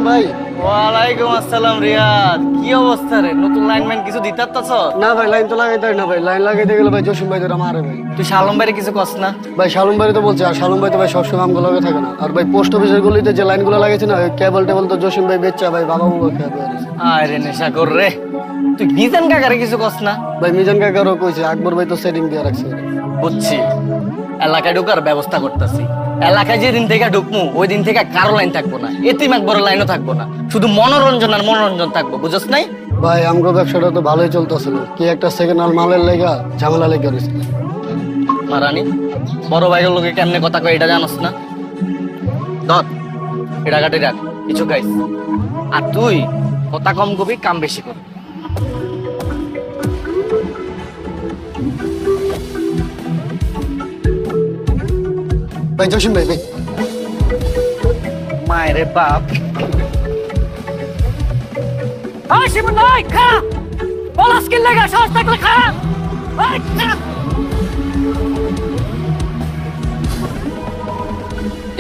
ভাই ওয়ালাইকুম আসসালাম রিয়াদ, কি অবস্থা রে? নতুন লাইনম্যান কিছু দিতারতাছ? না ভাই, লাইন তো লাগাইতে হয় না ভাই। লাইন লাগাইতে গেলে ভাই জসিম ভাই ধরে মারে ভাই। তুই শালম ভাইরে কিছু কস না? ভাই শালুম ভাই তো বলছে, আর শালুম ভাই তো ভাই সবসময় আমগুলো লগে থাকে না। আর ভাই পোস্ট অফিসের গলিতে যে লাইনগুলো লাগাইছে না, ওই কেবল টেবল তো জসিম ভাই বেচা ভাই, বাবা মুগো খেয়ে বেরিয়েছে। আরে নেশা কর রে, তুই মিজান কাকারে কিছু কস না? ভাই মিজান কাকারও কইছে, আকবর ভাই তো সেটিং দিয়ে রাখছে। বুঝছি, এলাকায় ঢোকার ব্যবস্থা করতেছি। এলাকায় যেদিন থেকে ঢুকমু ওই দিন থেকে কারো লাইন থাকবো না, এতিম একবড় লাইনও থাকবো না, শুধু মনোরঞ্জন আর মনোরঞ্জন থাকবো, বুঝছ নাই? ভাই আমগো ব্যবসাটা তো ভালোই চলতেছিল, কি একটা সেকেন্ড হ্যান্ড মালের লেগা ঝামেলা লেগে রয়েছে। মারানি বড় ভাইয়ের লোকে কেমনে কথা কয় এটা জানোস না? ধর এটা কাটি রাখ, কিছু খাইস। আর তুই কথা কম কবি, কাম বেশি করবি। ভাই জসিম ভাই ভাই মায়ের বাপ শিবন নাই খা পলাশ কিল লাগা সাহস থাকলে খা।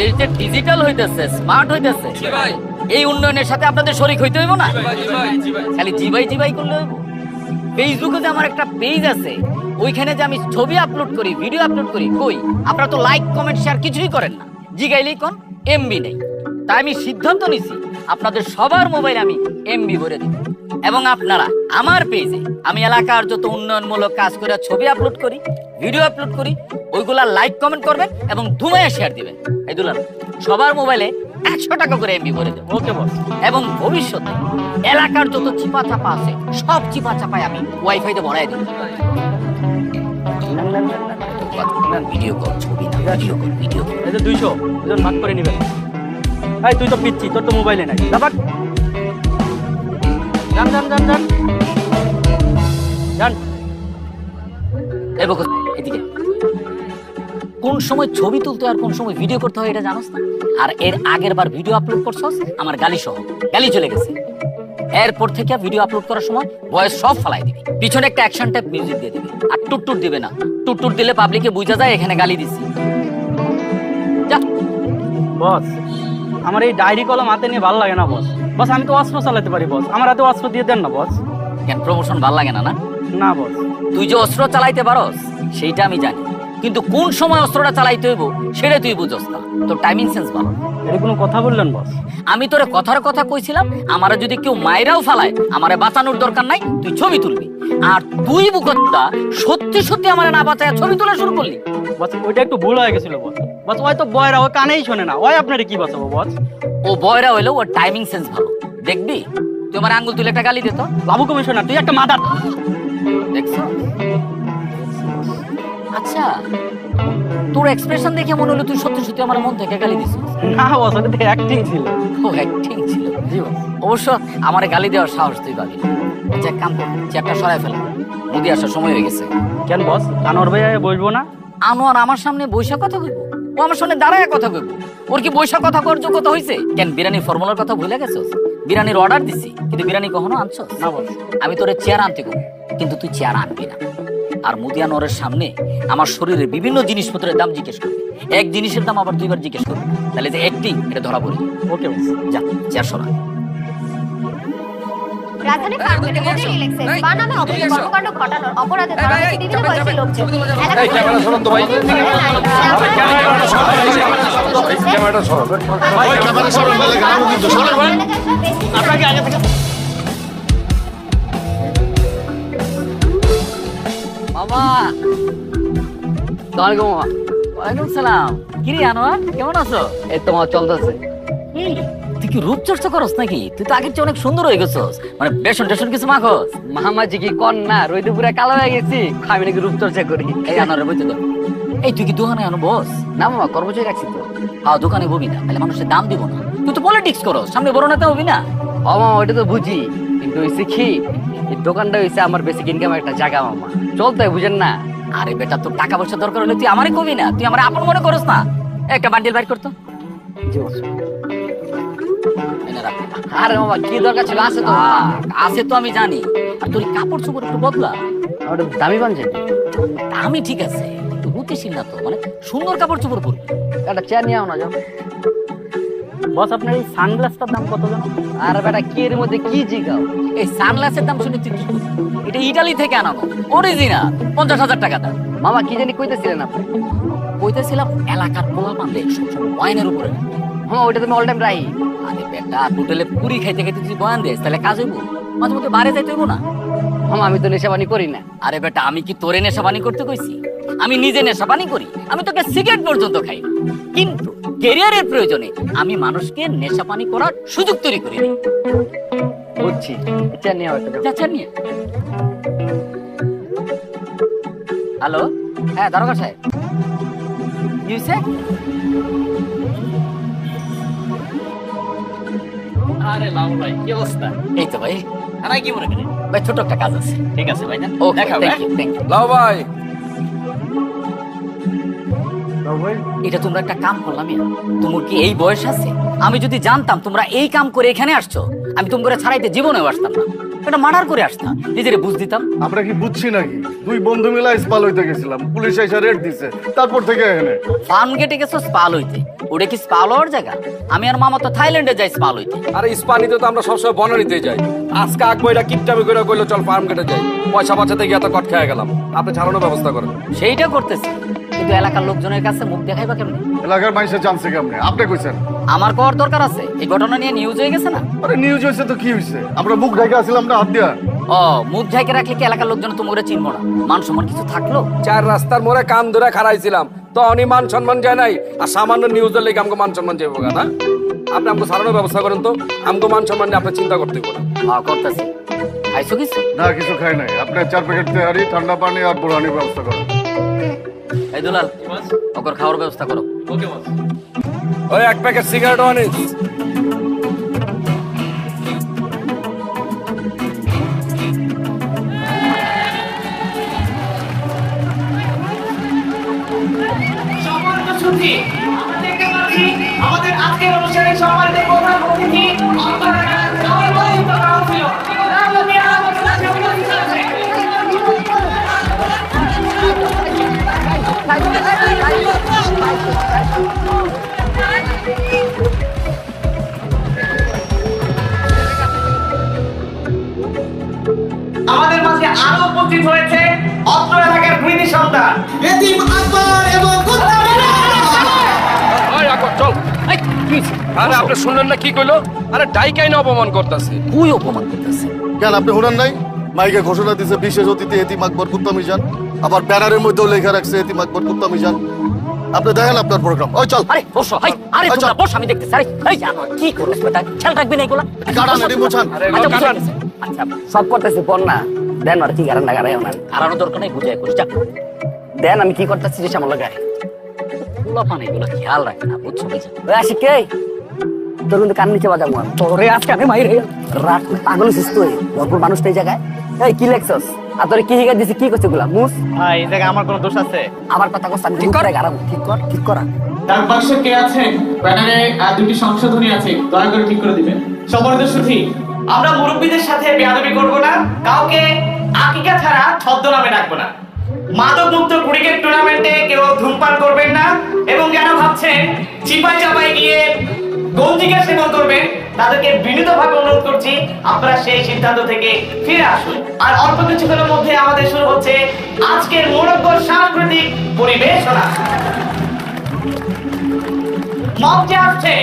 এই যে ডিজিটাল হইতেছে, স্মার্ট হইতেছে, এই উন্নয়নের সাথে আপনাদের শরীক হইতে হইব না? খালি জিবাই জিবাই করলে হইব? ফেসবুকে যে আমার একটা পেজ আছে, ওইখানে যে আমি ছবি আপলোড করি, ভিডিও আপলোড করি, কই আপনারা তো লাইক কমেন্ট শেয়ার কিছুই করেন না। জিগাইলেই কোন এমবি নেই। তাই আমি সিদ্ধান্ত নিছি আপনাদের সবার মোবাইল আমি এমবি ভরে দিব। এবং আপনারা আমার পেজে আমি এলাকার যত উন্নয়নমূলক কাজ করে ছবি আপলোড করি, ভিডিও আপলোড করি, ওইগুলা লাইক কমেন্ট করবেন এবং ধুমাইয়া শেয়ার দিবেন। এই দুলাল সবার মোবাইলে 100 টাকা করে এমবি ভরে দেব। ওকে বস। এবং ভবিষ্যতে এলাকার যত চিপা চাপা আছে সব চিপা চাপায় আমি ওয়াইফাইতে ভরাই দেব। ভিডিও কল, ছবি না, ভিডিও কল, ভিডিও কল। এই যে 200 দুজন ভাগ করে নিবেন। এই তুই তো পিচ্ছি, তোর তো মোবাইলে নাই। যাবাক যান যান যান যান যান। এই বকো এদিকে। কোন সময় ছবি তুলতে আর কোন সময় ভিডিও করতে হয় এটা জানোস না? আর এর আগের বার ভিডিও আপলোড করছস আমার গালি সহ, গালি চলে গেছে। এরপর থেকে ভিডিও আপলোড করার সময় ভয়েস সব ফালাই দিবি, পিছনে একটা অ্যাকশন টাইপ মিউজিক দিয়ে দিবি, আর টুটটুট দিবে না। টুটটুট দিলে পাবলিকে বুঝা যায় এখানে গালি দিছি। যা বস, আমার এই ডায়েরি কলম হাতে নিয়ে ভালো লাগে না বস। বস আমি তো অস্ত্র চালাতে পারি বস, আমার হাতে অস্ত্র দিয়ে দেন না বস। কেন প্রমোশন ভাল লাগে না? না না বস। তুই যে অস্ত্র চালাইতে পারস সেইটা আমি জানি, কিন্তু কোন সময় অস্ত্রটা চালাইতে হইব সেটা তুই বুঝস না। তোর টাইমিং সেন্স ভালো। এটা কোনো কথা বললেন বস? আমি তোরে কথার কথা কইছিলাম, আমারে যদি কেউ মাইরাও ফালায় আমারে বাঁচানোর দরকার নাই, তুই ছবি তুলবি। আর তুই বুকত্তা সত্যি সত্যি আমারে না বাঁচায় ছবি তোলা শুরু করলি। বস ওইটা একটু ভুল হয়ে গেছিল বস। বস ওই তো বয়রা, ওই কানেই শোনে না, ওই আপনারে কি বাঁচাবো বস? ও বয়রা হইলো, ওর টাইমিং সেন্স ভালো। দেখবি তুই আমার আঙ্গুল তুলে একটা গালি দিত। বাবু কমিশনার তুই একটা মাদার। দেখছো? আচ্ছা তোর এক্সপ্রেশন দেখে মনে হলো তুই সত্যি সত্যি আমার মন থেকে গালি দিছিস। না বস, ওটা তো অ্যাক্টিং ছিল। ও অ্যাক্টিং ছিল। জি বস। অবশ্য আমার গালি দেওয়ার সাহস তুই পাবি। আচ্ছা এক কাম কর, চেয়ারটা সরাই ফেল, নদী আসার সময় হয়ে গেছে। কেন বস, আনোয়ার ভাই বসবো না? আনোয়ার আমার সামনে বৈশা কথা কইব? ও আমার সামনে দাঁড়ায় কথা কইব? ওর কি বৈশা কথা কর যোগ্যতা হইছে? কেন বিরিয়ানি ফর্মুলার কথা ভুলে গেছস? বিরিয়ানির অর্ডার দিছি কিন্তু বিরিয়ানি কখনো আনছস না বস। আমি তোরে চেয়ার আনতে কই, কিন্তু তুই চেয়ার আনবি না। আর মুদি আনোয়ারের সামনে আমার শরীরের বিভিন্ন জিনিসপত্রের দাম জিজ্ঞেস করবি, এক জিনিসের দাম আবার দুইবার জিজ্ঞেস করবি, তাহলে যে অ্যাক্টিং এটা ধরা পড়ে। ওকে বস। যা চেয়ার সরা। রাজধানীর কার্গোতে হোটেল ইলেক্সেস বানানো অবৈধ কর্মকাণ্ড ঘটানোর অপরাধে ধরা হয়েছে বিভিন্ন বয়সী লোকজন। এই ক্যামেরা সরান তো ভাই। ক্যামেরাটা সরান। ভাই ক্যামেরা সরান, বলে গাও কিন্তু সরান ভাই। আপনাকে আগে থেকে মামা সালামালাইকুম মামা। ওয়ালাইকুম সালাম। কি রে আনোয়ার, কেমন আছো? এই তো মামা চলতেছে। তুই কি রূপচর্চা করস নাকি? তুই তো আগের চেয়ে অনেক সুন্দর হয়ে গেছস, মানে বেসন টেসন কিছু মাখস? মামাজি কি কর না, রোদে পুরা কালো হয়ে গেছি, আমি নাকি রূপচর্চা করি। এই আনোয়ারের বইতে তো। এই তুই কি দোকানে আনো বস? না মামা, কর্মচারী রাখছি তো। হ্যাঁ দোকানে ববি না, তাহলে মানুষের দাম দিব না। তুই তো পলিটিক্স করস, সামনে বড় নেতা হবি না? ও মামা ওইটা তো বুঝি, কিন্তু হয়েছে কি, এই দোকানটা হয়েছে আমার বেসিক ইনকাম একটা জায়গা মামা, চলতে হয় বুঝেন না। আরে বেটা, তোর টাকা পয়সা দরকার হলে তুই আমারে কবি না, তুই আমার আপন মনে করস না। একটা বান্ডিল বাইর করতো। জি বস। আরে বাবা কি দরকার ছিল, আছে তো। আছে তো আমি জানি, আর তোর কাপড় চোপড় একটু বদলা। ওটা দামি পাঞ্জাবি। আমি ঠিক আছে, তুই বুঝতেছিস না তো, মানে সুন্দর কাপড় চোপড় পরবি। একটা চেয়ার নিয়ে আও না যাও। বস আপনার এই সানগ্লাসটার দাম কত জানো? আর বেটা কি এর মধ্যে কি জিগাও? এই সানগ্লাসের দাম শুনে তুই কি করবি? এটা ইটালি থেকে আনানো, অরিজিনাল, 50,000 টাকা দাম। মামা কি জানি কইতেছিলেন আপনি? কইতেছিলাম এলাকার পোলা পান্ডে সবসময় বয়ানের উপরে। হ্যাঁ ওইটা তুমি অল টাইম রাই। আরে বেটা, হোটেলে পুরি খাইতে খাইতে তুই বয়ান দিস, তাহলে কাজ হইব? মাঝে মধ্যে বাইরে যাইতে হইব না? মামা আমি তো নেশাবানি করি না। আরে বেটা, আমি কি তোরে নেশাবানি করতে কইছি? আমি নিজে নেশাবানি করি, আমি তোকে সিগারেট পর্যন্ত খাই। কিন্তু ক্যারিয়ারের প্রয়োজনে আমি মানুষকে নেশাপানি করার সুযোগ তৈরি করি। বুঝছি, চেয়ার নিয়ে আও একটা। যাচ্ছেন নিয়ে। হ্যালো, হ্যাঁ দারোগা সাহেব, কি হয়েছে? আরে লাউ ভাই কি অবস্থা? এই তো ভাই, আর কি মনে করেন ভাই, ছোট একটা কাজ আছে। ঠিক আছে ভাই, ওকে, থ্যাংক ইউ, থ্যাংক ইউ। লাও ভাই, এটা তোমরা একটা কাম করলাম, তোমার কি এই বয়স আছে? আমি যদি জানতাম তোমরা এই কাম করে এখানে আসছো, আমি তোমরা ছাড়াইতে জীবনেও আসতাম না, এটা মার্ডার করে আসতাম, নিজেরে বুঝ দিতাম। আমরা কি বুঝছি নাকি? দুই বন্ধু মিলে স্পাল হইতে গেছিলাম, পুলিশ এসে রেড দিছে, তারপর থেকে এখানে। ফার্ম গেটে গেছো স্পাল হইতে, ওটা কি স্পাল হওয়ার জায়গা? আমি আর মামা তো থাইল্যান্ডে যাই স্পাল হইতে। আরে ইস্পানিতে তো আমরা সবসময় বনানিতে যাই। আজকে আকবইরা কিপটামি করে কইলো চল ফার্ম গেটে যাই, পয়সা বাঁচাতে গিয়ে এত কট খেয়ে গেলাম। আপনি ছাড়ানোর ব্যবস্থা করেন। সেইটা করতেছি, কিন্তু এলাকার লোকজনের কাছে মুখ দেখাইবা কেমনে? এলাকার মানুষের জানছে কেমনে? আপনি কইছেন। আমার কর দরকার আছে, এই ঘটনা নিয়ে নিউজ হয়ে গেছে না? আরে নিউজ হয়েছে তো কি হয়েছে? আমরা মুখ ঢাকা আসলাম না হাত দিয়া। ও, মুখ ঢাকে রাখলে কি এলাকার লোকজন তোমরা চিনবো না? মান সম্মান কিছু থাকলো? চার রাস্তার মোড়ে কান ধরে খাড়াইছিলাম, তো অনি মান সম্মান যায় নাই। আর সামান্য নিউজের লেগে আমাকে মান সম্মান যাবো না। আপনি আমাকে ছাড়ানোর ব্যবস্থা করেন তো, আমাকে মান সম্মান নিয়ে আপনি চিন্তা করতে পারেন। হ্যাঁ করতেছি। খাইছো কিছু? না কিছু খাই নাই। আপনি 4 প্যাকেট তেহারি, ঠান্ডা পানি আর বুড়ানির ব্যবস্থা করেন। এই দুলাল, ওকর খাওয়ার ব্যবস্থা করো। ওকে বস। ওই 1 প্যাকেট সিগারেট আনিস। আমাদের আজকের অনুষ্ঠানে সম্মানিত প্রধান অতিথি আমাদের মাঝে আরো উপস্থিত হয়েছে অত্র এলাকার কৃতি সন্তান এতিম আকবর এবং চল। এই, কি হইছে? আরে আপনি শুনলেন না কি কইলো? আরে ডাইকাই না অপমান করতেছে। তুই অপমান করতেছে। কেন আপনি শুনেন নাই? মাইকে ঘোষণা দিছে বিশেষ অতিথি এতিম আকবর কুত্তা মিজান, আবার ব্যানারের মধ্যেও লেখা রাখছে এতিম আকবর কুত্তা মিজান। আপনি দেখেন আপনার প্রোগ্রাম। ওই চল। আরে বসো, আরে তোমরা বস, আমি দেখতেছি। আরে এই জানো কি করছ বেটা, খেয়াল রাখবি না এগুলা? গাড়ান এটি বোঝান। আচ্ছা, বুঝে গেছে। আচ্ছা, সব করতেছি পর না দেন, আর কি গারান না গারাই না হারানো দরকার নেই, বুঝাই করিস। যা, দেন, আমি কি করতেছি যে সামলা গায়ে পোলা পান এগুলো খেয়াল রাখে না, বুঝছো বুঝছো? ওই আসি কে তোর কিন্তু কান নিচে বাজাবো আমি। তোরে আজকে আমি মাইরে রাত পাগল সুস্থ হয়ে ভরপুর মানুষ এই জায়গায়। এই কি লেখছস? আর তোরে কি হিগা দিছি, কি করছে গুলা মুস? ভাই এই জায়গায় আমার কোনো দোষ আছে? আবার কথা কস, আমি ঠিক করে গারাবো। ঠিক করা ডাক বাক্সে কে আছেন? ব্যানারে দুটি সংশোধনী আছে, দয়া করে ঠিক করে দিবেন। সম্মানিত সুধী, আমরা মুরব্বীদের সাথে বেয়াদবি করব না, কাউকে আকিকা ছাড়া ছদ্মনামে ডাকবো না। মাদক মুক্ত ক্রিকেট টুর্নামেন্টে কেউ ধূমপান করবেন না, এবং যারা ভাবছেন চিপাই চাপাই গিয়ে গঞ্জিকা সেবন করবেন, তাদেরকে বিনীতভাবে অনুরোধ করছি আপনারা সেই সিদ্ধান্ত থেকে ফিরে আসুন। আর অল্প কিছুক্ষণের মধ্যে আমাদের শুরু হচ্ছে আজকের মনোজ্ঞ সাংস্কৃতিক পরিবেশনা। মঞ্চে আসছে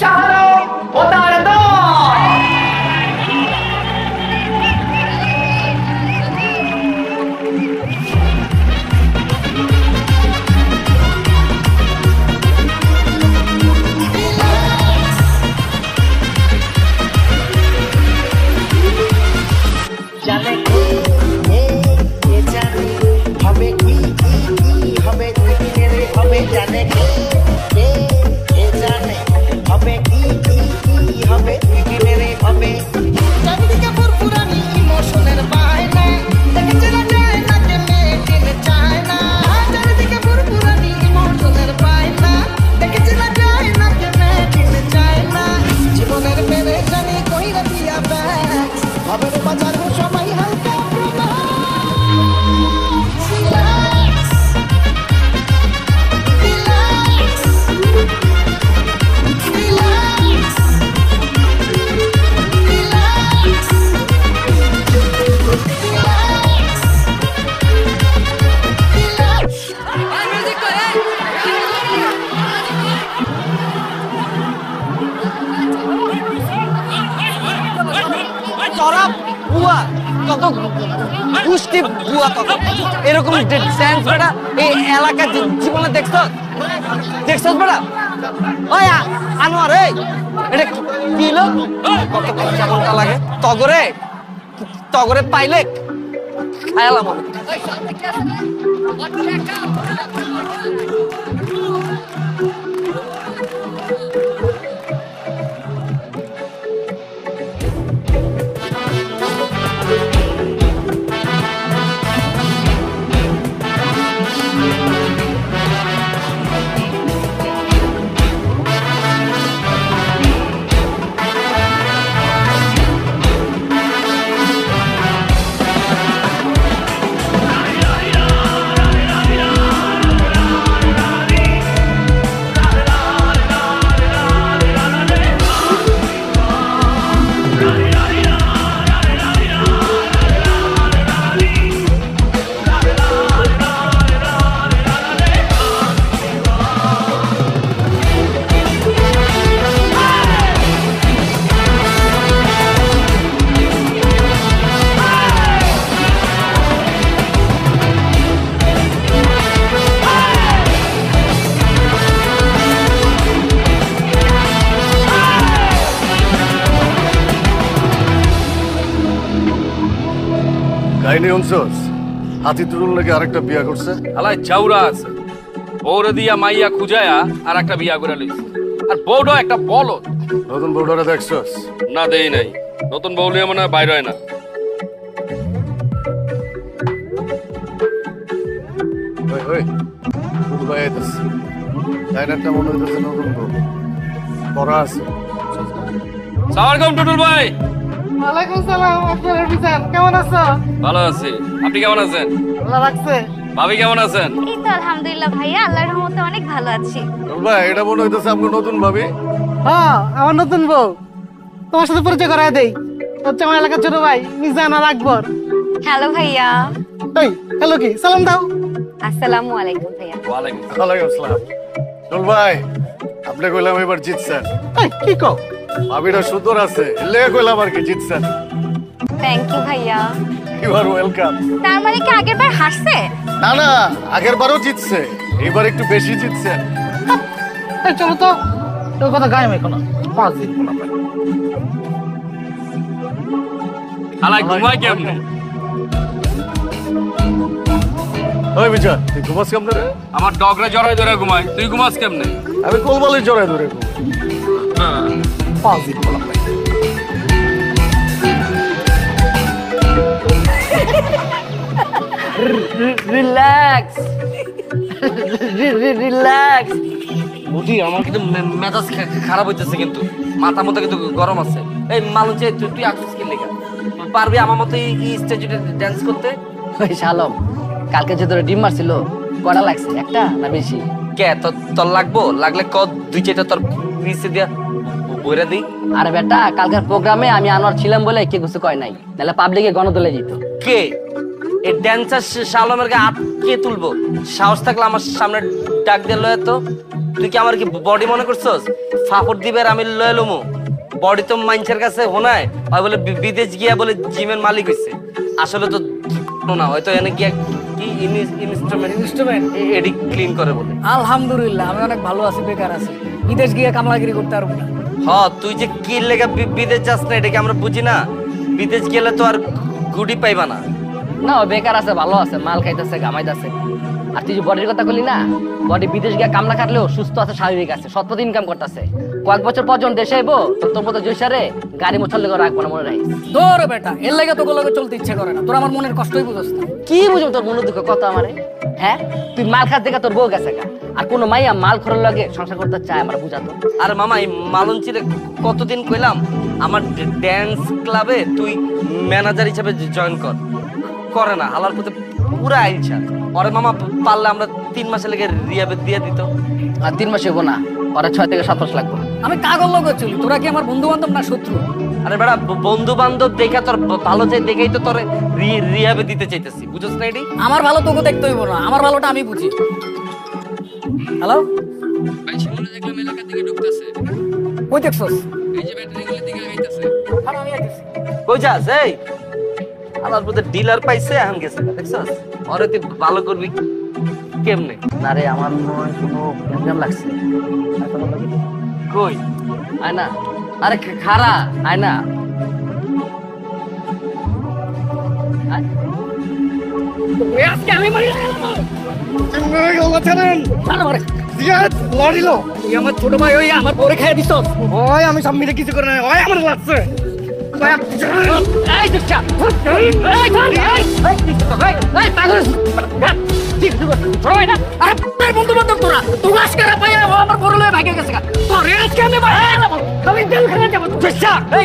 শাহরুখ ও তার দল। জানে কে জানে হবে কি হবে দিনের হবে জানে কে জানে হবে কি হবে দিনের হবে চারিদিকে পুরপুরানি ইমোশনের বায়না দেখে চেনা যায় না যে মেয়ে চেনে চায় না তোরা বুয়া কত পুষ্টি বুয়া কত এরকম ড্যান্স বেটা এই এলাকার জীবনে দেখছ বেটা ওই আনোয়ার এই এটা কি লো কত কেমনটা লাগে তগরে পাইলে খায়ালাম আমি কাহিনী শুনছস হাতি তুরুল নাকি আরেকটা বিয়া করছে আলাই চাউরা আছে বউরে দিয়া মাইয়া খুঁজায়া আর একটা বিয়া করে লইছে আর বউটা একটা বলদ। নতুন বউটারে দেখছস? না দেই নাই, নতুন বউ লিয়ে মনে হয় বাইর হয় না। ওই ওই দুধ ভাই আইতাছে ডাইনারটা মনে হইতেছে নতুন বউ পড়া আছে। সালামালাইকুম টুটুল ভাই। ওয়ালাইকুম সালাম। আপনারা বিজান কেমন আছো? ভালো আছি, আপনি কেমন আছেন? আল্লাহ রাখছে। ভাবি কেমন আছেন? এই তো আলহামদুলিল্লাহ ভাইয়া, আল্লাহর রহমতে অনেক ভালো আছি। ভাই এটা মনে হইতেছে আপনার নতুন ভাবি। হ্যাঁ আমার নতুন বউ, তোমার সাথে পরিচয় করায় দেই। হচ্ছে আমার এলাকার ছোট ভাই মিজান আর আকবর। হ্যালো ভাইয়া। এই হ্যালো কি সালাম দাও। আসসালামু আলাইকুম ভাইয়া। ওয়ালাইকুম ওয়ালাইকুম আসসালাম। চল ভাই আপনি কইলাম এবার জিতছেন। এই কি কও? ভাবিটা সুন্দর আছে এলে কইলাম আর কি জিতছেন। থ্যাংক ইউ ভাইয়া। You are welcome. তার মানে কি আগের বার হারছে? না না আগের বারও জিতছে, এবার একটু বেশি জিতছেন। এই চলো তো, তোর কথা গায়ে মেখো না। পাঁচ দিন কোনো পাই। আলাই ঘুমাই কেমনে? ওই বিজয় তুই ঘুমাস কেমনে রে? আমার ডগরে জড়াই ধরে ঘুমাই, তুই ঘুমাস কেমনে? আমি কোলবালি জড়াই ধরে ঘুমাই। পাঁচ দিন কোনো পাই। Relax relax. বুঝি আমার কিন্তু মেজাজ খারাপ হইতেছে, কিন্তু মাথা মতো কিন্তু গরম আছে। এই মালুম যে তুই আসছিস কি লেখা পারবি আমার মতো এই স্টেজে ড্যান্স করতে? ওই শালম কালকে যে তোরা ডিম মারছিল কটা লাগছে, একটা না বেশি? কে তোর লাগবো? লাগলে ক দুই চারটা তোর পিছে দিয়া বইরা দিই। আরে বেটা কালকের প্রোগ্রামে আমি আনোয়ার ছিলাম বলে কে কিছু কয় নাই, নাহলে পাবলিকে গণদলে যেত। কে এই ড্যান্সার শালমের গায়ে হাত কে তুলবো? সাহস থাকলে আমার সামনে ডাক দিয়ে লয়ে তো। তুই কি আমার কি বডি মনে করছস? ফাফড় দিবে আর আমি লয়ে লমু? বডি তো মাইনছের কাছে হোনায় হয় বলে বিদেশ গিয়া বলে জিমের মালিক হইছে। আসলে তো না, হয়তো এনে গিয়া কি ইনস্ট্রুমেন্ট এডি ক্লিন করে বলে। আলহামদুলিল্লাহ আমি অনেক ভালো আছি, বেকার আছি, বিদেশ গিয়ে কামলাগিরি করতে পারবো না। হ তুই যে কি লেগে বিদেশ যাস না এটাকে আমরা বুঝি না। বিদেশ গেলে তো আর গুডি পাইবা না। না ও বেকার আছে, ভালো আছে, মাল খাইতেছে, ঘামাইতেছে। আর তুই যে বডির কথা বললি না, বডি বিদেশ গিয়ে কামলা খাটলেও সুস্থ আছে, স্বাভাবিক আছে, সৎপথ ইনকাম করতেছে। কয়েক বছর পর যখন দেশে আইবো তোর মতো জৈসারে গাড়ি মোছর লেগে রাখবো না, মনে রাখিস। দৌড় বেটা, এর লাগে তোকে লগে চলতে ইচ্ছে করে না। তোর আমার মনের কষ্টই বুঝছ না। কি বুঝবো তোর মনের দুঃখ কত আমারে? হ্যাঁ তুই মাল খাস দেখা তোর বউ গেছে গা, আর কোনো মাইয়া মাল খরের লগে সংসার করতে চায় আমার বুঝাতো। আরে মামা এই মালঞ্চিরে কতদিন কইলাম আমার ড্যান্স ক্লাবে তুই ম্যানেজার হিসেবে জয়েন কর, করে না। হালার প্রতি পুরা ইচ্ছা। পরে মামা পারলে আমরা 3 মাসে লেগে রিয়াবে দিয়ে দিত। আর 3 মাস হবো না, পরে 6 থেকে 7 মাস লাগবে। আমি কাগজ লগে চলি, তোরা কি আমার বন্ধু বান্ধব না শত্রু? আরে বেটা বন্ধু বান্ধব দেখা তোর ভালো চাই দেখেই তো তোর রিয়াবে দিতে চাইতেছি, বুঝছ না? এটি আমার ভালো তোকে দেখতে হইব না, আমার ভালোটা আমি বুঝি। হ্যালো ভাই শিমুলে দেখলাম এলাকা থেকে ঢুকতেছে। কই দেখছস? এই যে ব্যাটারি গুলো দিকে আগাইতেছে। কই যাস এই আমার বুঝে ডিলার পাইছে এখন গেছে দেখছস ওরে তুই ভালো করবি কেমনে? না রে আমার মনে হয় কোনো গ্যাঞ্জাম লাগছে। কই আয় না, আরে খারা আয় না। আয়। আজকে আমি মারি আমার ছোট ভাই ওই আমার পরে খাই দিছ ওই আমি সব মিলে কিছু করে না ওই আমার লাগছে এই দুচ্চা এই ধর এই পাগল ঠিক ঠিক ওই না আরে তোর বন্ধু বান্ধব তোরা আজকে পাই আমার বড় লয়ে ভাগে গেছে তোর আজকে আমি আমি জেল খানা যাব দুচ্চা এই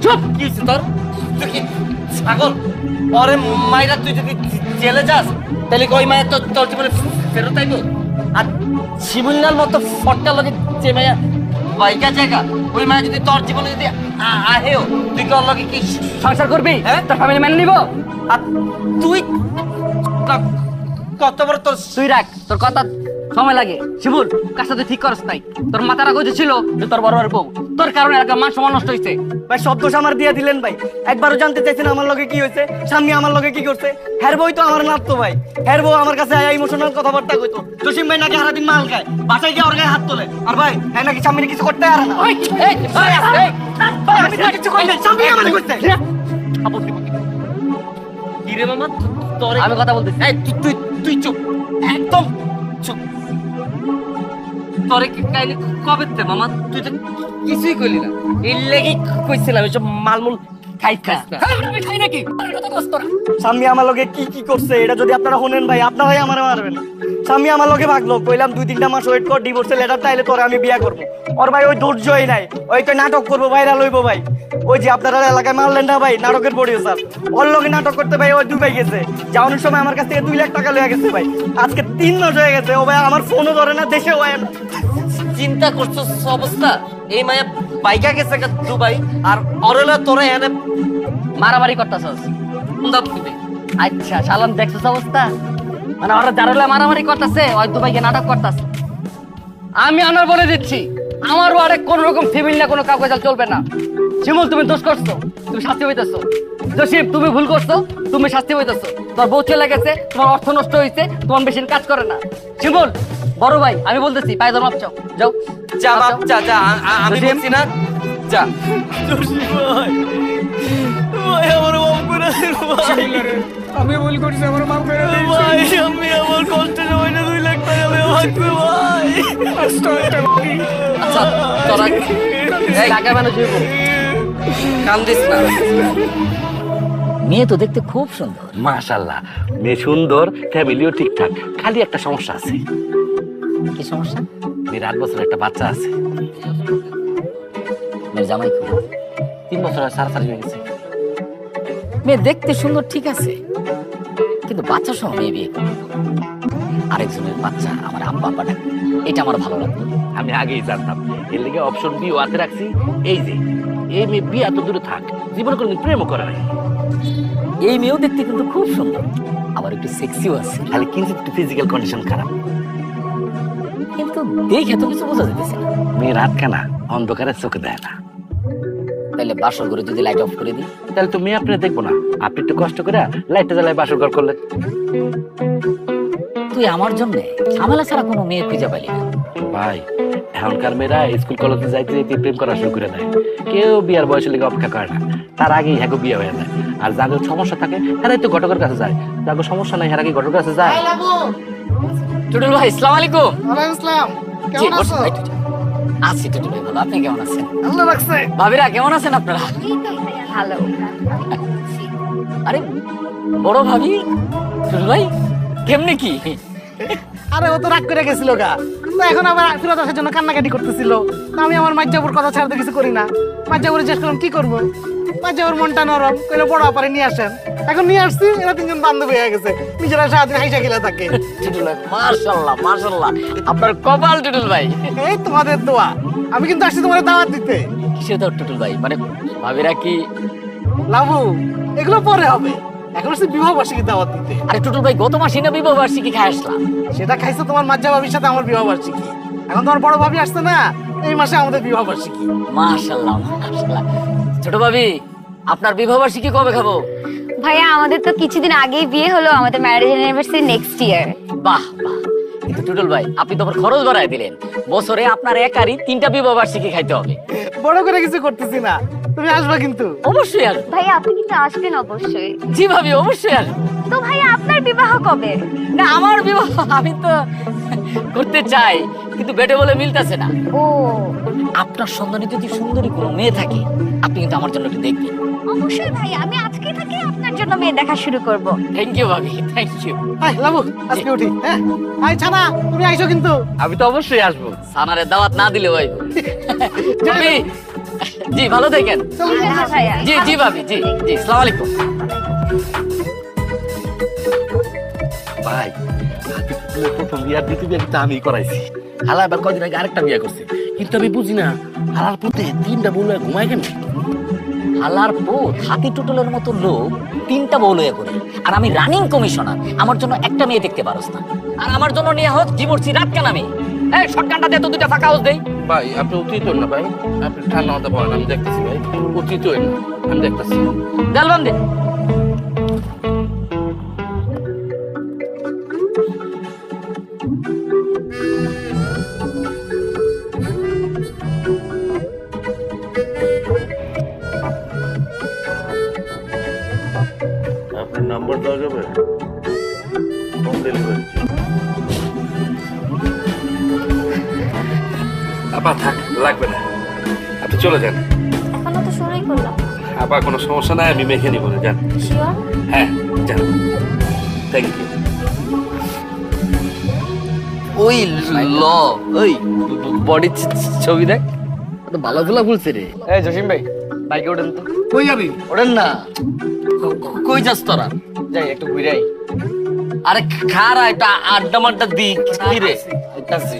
চুপ কি তোর তুই কি ছাগল পরে মাইরা তুই যদি জেলে যাস তাহলে কই মায়ের তো তোর জীবনে ফেরত আইবো? আর শিমুলনার মতো ফটকা লগে যে মায়া বাইকা জায়গা ওই মায়া যদি তোর জীবনে যদি আহেও তুই কি ওর লগে কি সংসার করবি হ্যাঁ? তোর ফ্যামিলি মেনে নিব? আর তুই কত বড় তোর তুই রাখ তোর কথা সময় লাগে। শিবুল কাজটা তুই ঠিক করস নাই। তোর মাথার আগে ছিল যে তোর বড় বড় বউ তোর কারণে এলাকা মান সম্মান নষ্ট হয়েছে। ভাই সব দোষ আমার দিয়ে দিলেন ভাই। একবারও জানতে চাইছেন আমার লগে কি হয়েছে, সামনে আমার লগে কি করছে। হ্যার বই তো আমার নাপতো ভাই, হ্যার বউ আমার কাছে ইমোশনাল কথাবার্তা কইতো। জসিম ভাই নাকি সারাদিন মাল খায়, বাসায় গিয়ে ওর গায়ে হাত তোলে। আর ভাই হ্যাঁ নাকি সামনে কিছু করতে পারে না। আমি কিছু করি নাই, সামনে আমারে করতে। কি রে মামা তোর আমি কথা বলতেছি। এই তুই তুই চুপ একদম চুপ। তোরে কাইলে কবে তে মামা তুই তো কিছুই কইলি না। এই লেগে কইছিলাম এসব মালমুল খাই খাস না। আমি খাই নাকি কথা কস তোরা স্বামী আমার লগে কি কি করছে এটা যদি আপনারা শুনেন ভাই আপনারাই আমারে মারবেন। স্বামী আমার লগে ভাগলো, কইলাম 2-3টা মাস ওয়েট কর, ডিভোর্সের লেটার তাইলে তোরে আমি বিয়া করবো। ওর ভাই ওই ধৈর্যই নাই, ওই তো নাটক করবো, ভাইরাল হইবো ভাই। ওই যে আপনারা এলাকায় মারলেন না ভাই নাটকের প্রডিউসার, ওর লগে নাটক করতে ভাই ওই দুবাই গেছে। যাওয়ানোর সময় আমার কাছ থেকে 2 লাখ টাকা লয়ে গেছে ভাই। আজকে 3 মাস হয়ে গেছে, ও ভাই আমার ফোনও ধরে না, দেশে হয় না। চিন্তা করছো অবস্থা এই মায়া বাইকা গেছে দুবাই আর অরেলা তোরা এনে মারামারি করতেছস। আচ্ছা শালাম দেখছস অবস্থা, মানে ওরা যারা মারামারি করতেছে ওই দুবাইকে নাটক করতেছে। আমি আমার বলে দিচ্ছি আমার ওয়ারে কোন রকম ফ্যামিলি না কোনো কাগজ চলবে না। শিমুল তুমি দোষ করছো, তুমি শাস্তি হইতেছো। জসিম তুমি ভুল করছো, তুমি শাস্তি হইতেছো। তোমার বউ চলে গেছে, তোমার অর্থ নষ্ট হয়েছে, তোমার মেশিন কাজ করে না। শিমুল বড় ভাই আমি বলতেছি পায়ে ধর মাপ চাও, যাও যা বাপ যা যা আমি জসিম? বলছি না যা। আমি ভুল করছি আমার মাফ করে দে ভাই আমি আমার কষ্টের সময়টা 2 লাখ টাকা লয়ে ভাগবে ভাই। আচ্ছা তোরা টাকা মানুষ হইব। কান্দিস না। মেয়ে তো দেখতে খুব সুন্দর। মাশাআল্লাহ মেয়ে সুন্দর, ফ্যামিলিও ঠিকঠাক, খালি একটা সমস্যা আছে। কি সমস্যা? মেয়ের 8 বছরের একটা বাচ্চা আছে। মেয়ের জামাই খুব 3 বছর সারাসারি হয়ে গেছে। মেয়ে দেখতে সুন্দর ঠিক আছে, কিন্তু বাচ্চা সহ মেয়ে বিয়ে করবে। আরেকজনের বাচ্চা আমার আব্বা আব্বা ডাকে, এটা আমার ভালো লাগলো। আমি আগেই জানতাম, এর লেগে অপশন বি হাতে রাখছি। এই যে এই মেয়ে বিয়ে এত দূরে থাক, জীবনে কোনোদিন প্রেমও করে নাই। এই মেয়েও দেখতে কিন্তু খুব সুন্দর, আবার একটু সেক্সিও আছে, খালি কিঞ্চিত একটু ফিজিক্যাল কন্ডিশন খারাপ। কিন্তু দেখে তো কিছু বোঝা যেতেছে না। মেয়ের হাতখানা অন্ধকারে চোখে দেয় না। তাহলে বাসর ঘরে যদি লাইট অফ করে দিই, তাহলে তো মেয়ে আপনি দেখবো না, আপনি একটু কষ্ট করে লাইটটা জ্বালায় বাসর ঘর করলেন। তুই আমার জন্য ঝামেলা ছাড়া কোনো মেয়ে খুঁজে পাইলি না। ভাই এখনকার মেয়েরা স্কুল কলেজে যাইতে যাইতে প্রেম করা শুরু করে দেয়। কেউ বিয়ার বয়সের লেগে অপেক্ষা করে না, তার আগেই হ্যাঁ বিয়ে হয়ে যায়। আর যাদের সমস্যা থাকে হেরাই তো ঘটকের কাছে যায়, যাদের সমস্যা নাই হেরা কি ঘটকের কাছে যায়? টুটুল ভাই আসসালামু আলাইকুম। ওয়ালাইকুম আসসালাম, জি, কেমন বসুন আছো? ভাই, টুটুল। আছি টুটুল ভাই, ভালো। আপনি কেমন আছেন? আল্লাহ রাখছে। ভাবিরা কেমন আছেন আপনারা? এই তো ভালো। আরে বড় ভাবি, টুটুল ভাই কেমনে কি? আরে ও তো রাগ করে গেছিল গা, তো এখন আবার ফেরত আসার জন্য কান্নাকাটি করতেছিল। তো আমি আমার মাজ্জাবুর কথা ছাড়া তো কিছু করি না। মাজ্জাবুর জিজ্ঞেস করলাম কি করবো, মাজ্জাবুর মনটা নরম, কইলে বড় আপারে নিয়ে আসেন। এখন নিয়ে আসছি, এরা 3জন বান্ধবী হয়ে গেছে, নিজেরা সারাদিন হাইসা খেলে থাকে। টুটুল ভাই মাশাআল্লাহ মাশাআল্লাহ, আপনার কপাল টুটুল ভাই। এই তোমাদের দোয়া, আমি কিন্তু আসছি তোমাদের দাওয়াত দিতে। কিসের তো টুটুল ভাই, মানে ভাবিরা কি? লাভু এগুলো পরে হবে, এখন আসছে বিবাহ বার্ষিকী দাওয়াত দিতে। আরে টুটুল ভাই গত মাসে না বিবাহ বার্ষিকী খাই আসলাম। সেটা খাইছো তোমার মাজ্জা ভাবির সাথে আমার বিবাহ বার্ষিকী। এখন তোমার বড় ভাবি আসছে না, এই মাসে আমাদের বিবাহ বার্ষিকী। মাশাআল্লাহ মাশাআল্লাহ। ছোট ভাবি আপনার বিবাহ বার্ষিকী কবে খাবো? ভাইয়া আমাদের তো কিছুদিন আগেই বিয়ে হলো, আমাদের ম্যারেজ অ্যানিভার্সারি নেক্সট ইয়ার। বাহ বাহ, কিন্তু টুটুল ভাই আপনি তো আবার খরচ বাড়ায় দিলেন। বছরে আপনার একারই 3টা বিবাহ বার্ষিকী খাইতে হবে। বড় করে কিছু করতেছি না, তুমি আসবা কিন্তু। অবশ্যই আসবো। ভাইয়া আপনি কিন্তু আসবেন অবশ্যই। জি ভাবি অবশ্যই আসবো। তো ভাইয়া আপনার বিবাহ কবে? না আমার বিবাহ আমি তো করতে চাই, কিন্তু বেটে বলে মিলতেছে না। ও আপনার সন্ধানে যদি সুন্দরী কোনো মেয়ে থাকে আপনি কিন্তু আমার জন্য একটু দেখবেন। অবশ্যই ভাইয়া, আমি আজকে থেকে আপনার জন্য মেয়ে দেখা শুরু করব। থ্যাংক ইউ ভাবি, থ্যাংক ইউ। আয় লাবু আজকে উঠি। হ্যাঁ আয় ছানা, তুমি আইসো কিন্তু। আমি তো অবশ্যই আসবো, সানারে দাওয়াত না দিলে ভাই। ভাবি জি ভালো থাকেন। হ্যাঁ ভাইয়া। জি জি ভাবি, জি জি আসসালামু আলাইকুম। ভাই প্রথম বিয়ার দ্বিতীয় বিয়া কিন্তু আমি করাইছি। হালা এবার কয়দিন আগে আরেকটা বিয়া করছে, কিন্তু আমি বুঝি না হালার পুতে 3টা বউ লইয়া ঘুমায় কেন? হালার পুত হাতি টুটুলের মতো লোক 3টা বউ লইয়া করে, আর আমি রানিং কমিশনার, আমার জন্য একটা মেয়ে দেখতে পারোস না, আর আমার জন্য নিয়ে হোক ডিভোর্সি রাত কেন আমি? এই শর্টকাটটা দে তো, 2টা ফাঁকা হাউস দেই। ভাই আপনি অতীত না ভাই, আপনি ঠান্ডা মাথা পড়েন, আমি দেখতেছি ভাই। অতীত না, আমি দেখতেছি। দেলবান দে। আপনার নাম্বার দেওয়া যাবে? Home delivery. আপা থাক, লাগবে না, আপনি চলে যান। এখনো তো শুরুই করলাম। আপা কোনো সমস্যা নাই, আমি মেখে নিব, যান। শিওর? হ্যাঁ যান, থ্যাংক ইউ। ওই ল ওই বডি ছবি দেখ, তো ভালো গুলা বলছে রে। এই জসিম ভাই বাইকে ওঠেন তো। কই যাবি? ওঠেন না। কই যাস তোরা? যাই একটু ঘুরে আই। আরে খারা এটা আড্ডা মাড্ডা দি কি রে? আইতাছি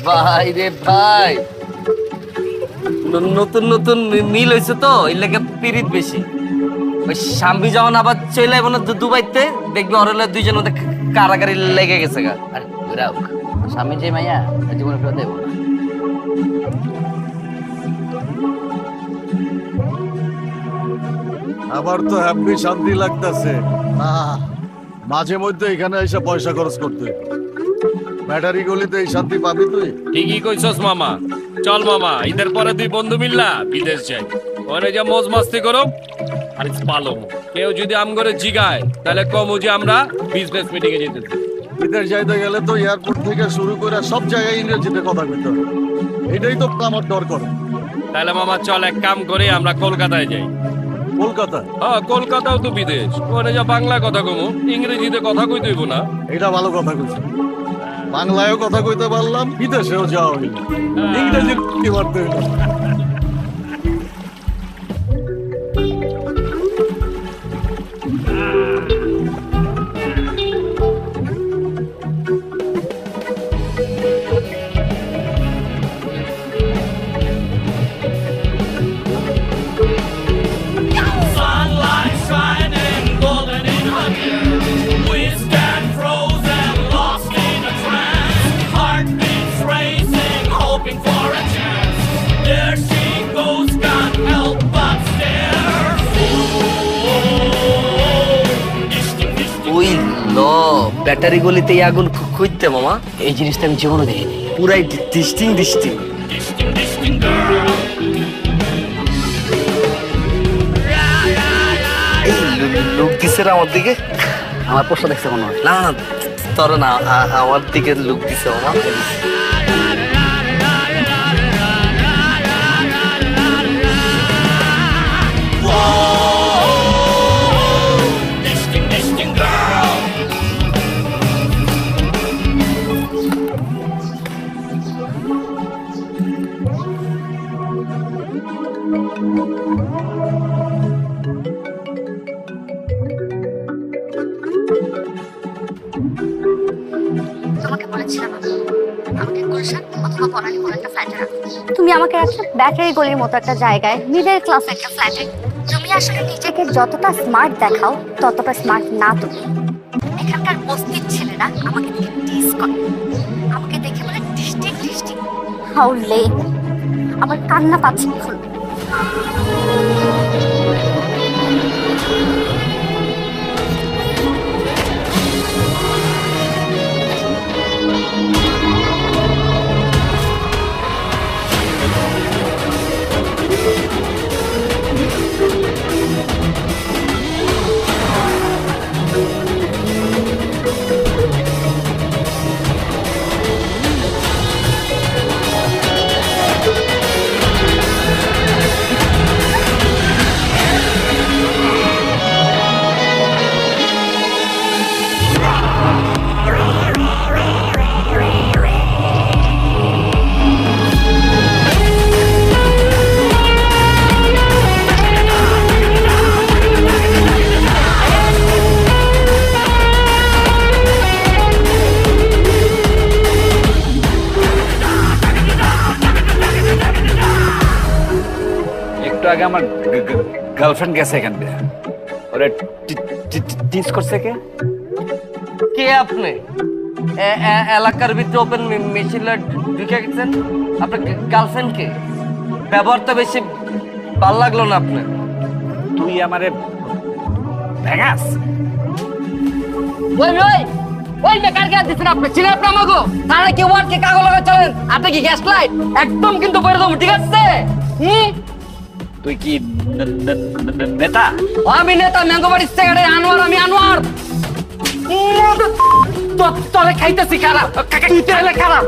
ভাই রে ভাই, নতুন নতুন মিল হয়েছে তো, এই লেগে পিরিত বেশি। ওই স্বামী যখন আবার চলে আইব না দুবাইতে, দেখবি ওর হলে দুইজন মধ্যে কারাগারি লেগে গেছে গা। আরে ঘুরাও, স্বামী যে মাইয়া জীবনে ফেরত দেবো না। আমার তো হ্যাপি শান্তি লাগতেছে। মাঝে মধ্যে এখানে এসে পয়সা খরচ করতে, ব্যাটারি গলিতে এই শান্তি পাবি তুই? ঠিকই কইছস মামা। চল মামা, ঈদের পরে 2 বন্ধু মিললা বিদেশ যাই, ওখানে যা মজ মাস্তি করো আর পালো। কেউ যদি আম করে জিগায় তাহলে কমু যে আমরা বিজনেস মিটিং এ যেতেছি। বিদেশ যাইতে গেলে তো এয়ারপোর্ট থেকে শুরু করে সব জায়গায় ইংরেজিতে কথা কইতে হবে, এটাই তো আমার ডর করে। তাহলে মামা চল এক কাম করে আমরা কলকাতায় যাই। কলকাতা? হ্যাঁ কলকাতাও তো বিদেশ, ওখানে যা বাংলা কথা কমু, ইংরেজিতে কথা কইতে হইব না। এটা ভালো কথা কইছে, বাংলায়ও কথা কইতে পারলাম, বিদেশেও যাওয়া হইল, ইংরেজি কি করতে হইল। ওই ল ব্যাটারি গলিতে আগুন খুঁজতে মামা, এই জিনিসটা আমি জীবনে দেখিনি। পুরাই ডিস্টিং। লোক দিছে আমার দিকে। আমার প্রশ্ন দেখছে মনে হয়। না না তোর না, আমার দিকে লোক দিছে মামা। তোমাকে বলেছিলাম আমাকে গুলশান অথবা বনানী কোনো একটা ফ্ল্যাটে রাখো। তুমি আমাকে রাখছো ব্যাটারি গলির মতো একটা জায়গায়, মিডল ক্লাস একটা ফ্ল্যাটে। তুমি আসলে নিজেকে যতটা স্মার্ট দেখাও ততটা স্মার্ট না তুমি। এখানকার বস্তির ছেলেরা আমাকে দেখে টিজ করে, আমাকে দেখে বলে ডিস্টিক ডিস্টিক। হাউ লেম, আমার কান্না পাচ্ছে এখন। একটু আগে আমার গার্লফ্রেন্ড গেছে এখান থেকে, ওরে টিচ করছে কে? কে আপনি? এলাকার ভিতরে ওপেন মেশিন ঢুকে গেছেন? আপনার গার্লফ্রেন্ড কে? ব্যবহার তো বেশি ভাল লাগলো না আপনার। তুই আমারে ভেঙাস? ওই ওই ওই বেকার গ্যাস দিছেন আপনি, চিনে আপনি আমাকে তাহলে কি ওয়ার্ড কে কাগজ লাগা চলেন? আপনি কি গ্যাস লাইট একদম কিন্তু বলে দেবো, ঠিক আছে? তুই কি নেতা? আমি নেতা, ম্যাঙ্গোবাড়ির সেক্রেটারি আনোয়ার, আমি আনোয়ার। তোরে খাইতেছি খারাপ, তুই তাহলে খারাপ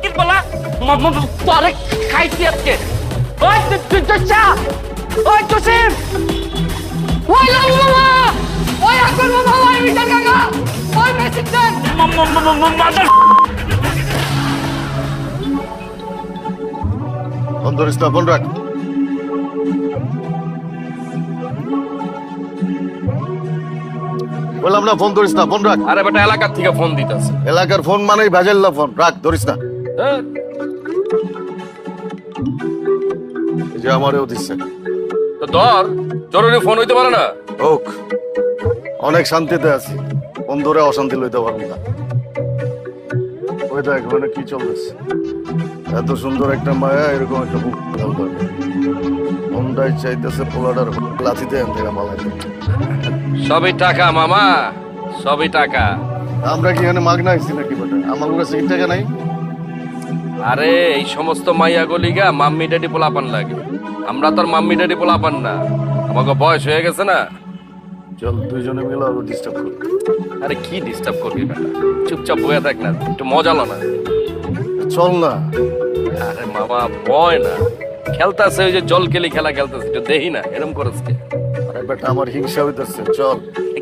কি বলা? তোরে খাইছি আজকে। ওই তুই চা, ওই জসিম, ওই লালু মামা, ওই আকবর মামা, ওই মিটার কাকা, ওই মেসিকদার ফোন ধরিস না, ফোন রাখ। বললাম না ফোন ধরিস না, ফোন রাখ। আরে বেটা এলাকার থেকে ফোন দিতেছে। এলাকার ফোন মানেই ভেজাল্লা ফোন, রাখ, ধরিস না। এই যে আমারও দিচ্ছে। তো ধর, জরুরি ফোন হইতে পারে না? হোক, অনেক শান্তিতে আছি, ফোন ধরে অশান্তি লইতে পারবো না। ওই দেখ মানে কি চলতেছে, এত সুন্দর একটা মায়া, এরকম একটা বুক ফোনটাই চাইতেছে পোলাটার লাথিতে এন থেকে মালাই। সবই টাকা মামা, সবই টাকা। আমরা কি এখানে মাগনা আইছি নাকি বেটা? আমার কাছে কি টাকা নাই? আরে এই সমস্ত মাইয়া গলিগা মাম্মি ড্যাডি পোলাপান লাগে, আমরা তো আর মাম্মি ড্যাডি পোলাপান না, আমাকে বয়স হয়ে গেছে না। চল দুইজনে মিলে আরো ডিস্টার্ব করি। আরে কি ডিস্টার্ব করবি বেটা, চুপচাপ বয়ে থাক না, একটু মজা লো না। চল না। আরে মামা ভয় না, খেলতেছে ওই যে জল কেলি খেলা খেলতেছে, একটু দেখি না এরকম করেছে। আরে বেটা আমার হিংসা হইতেছে, চল।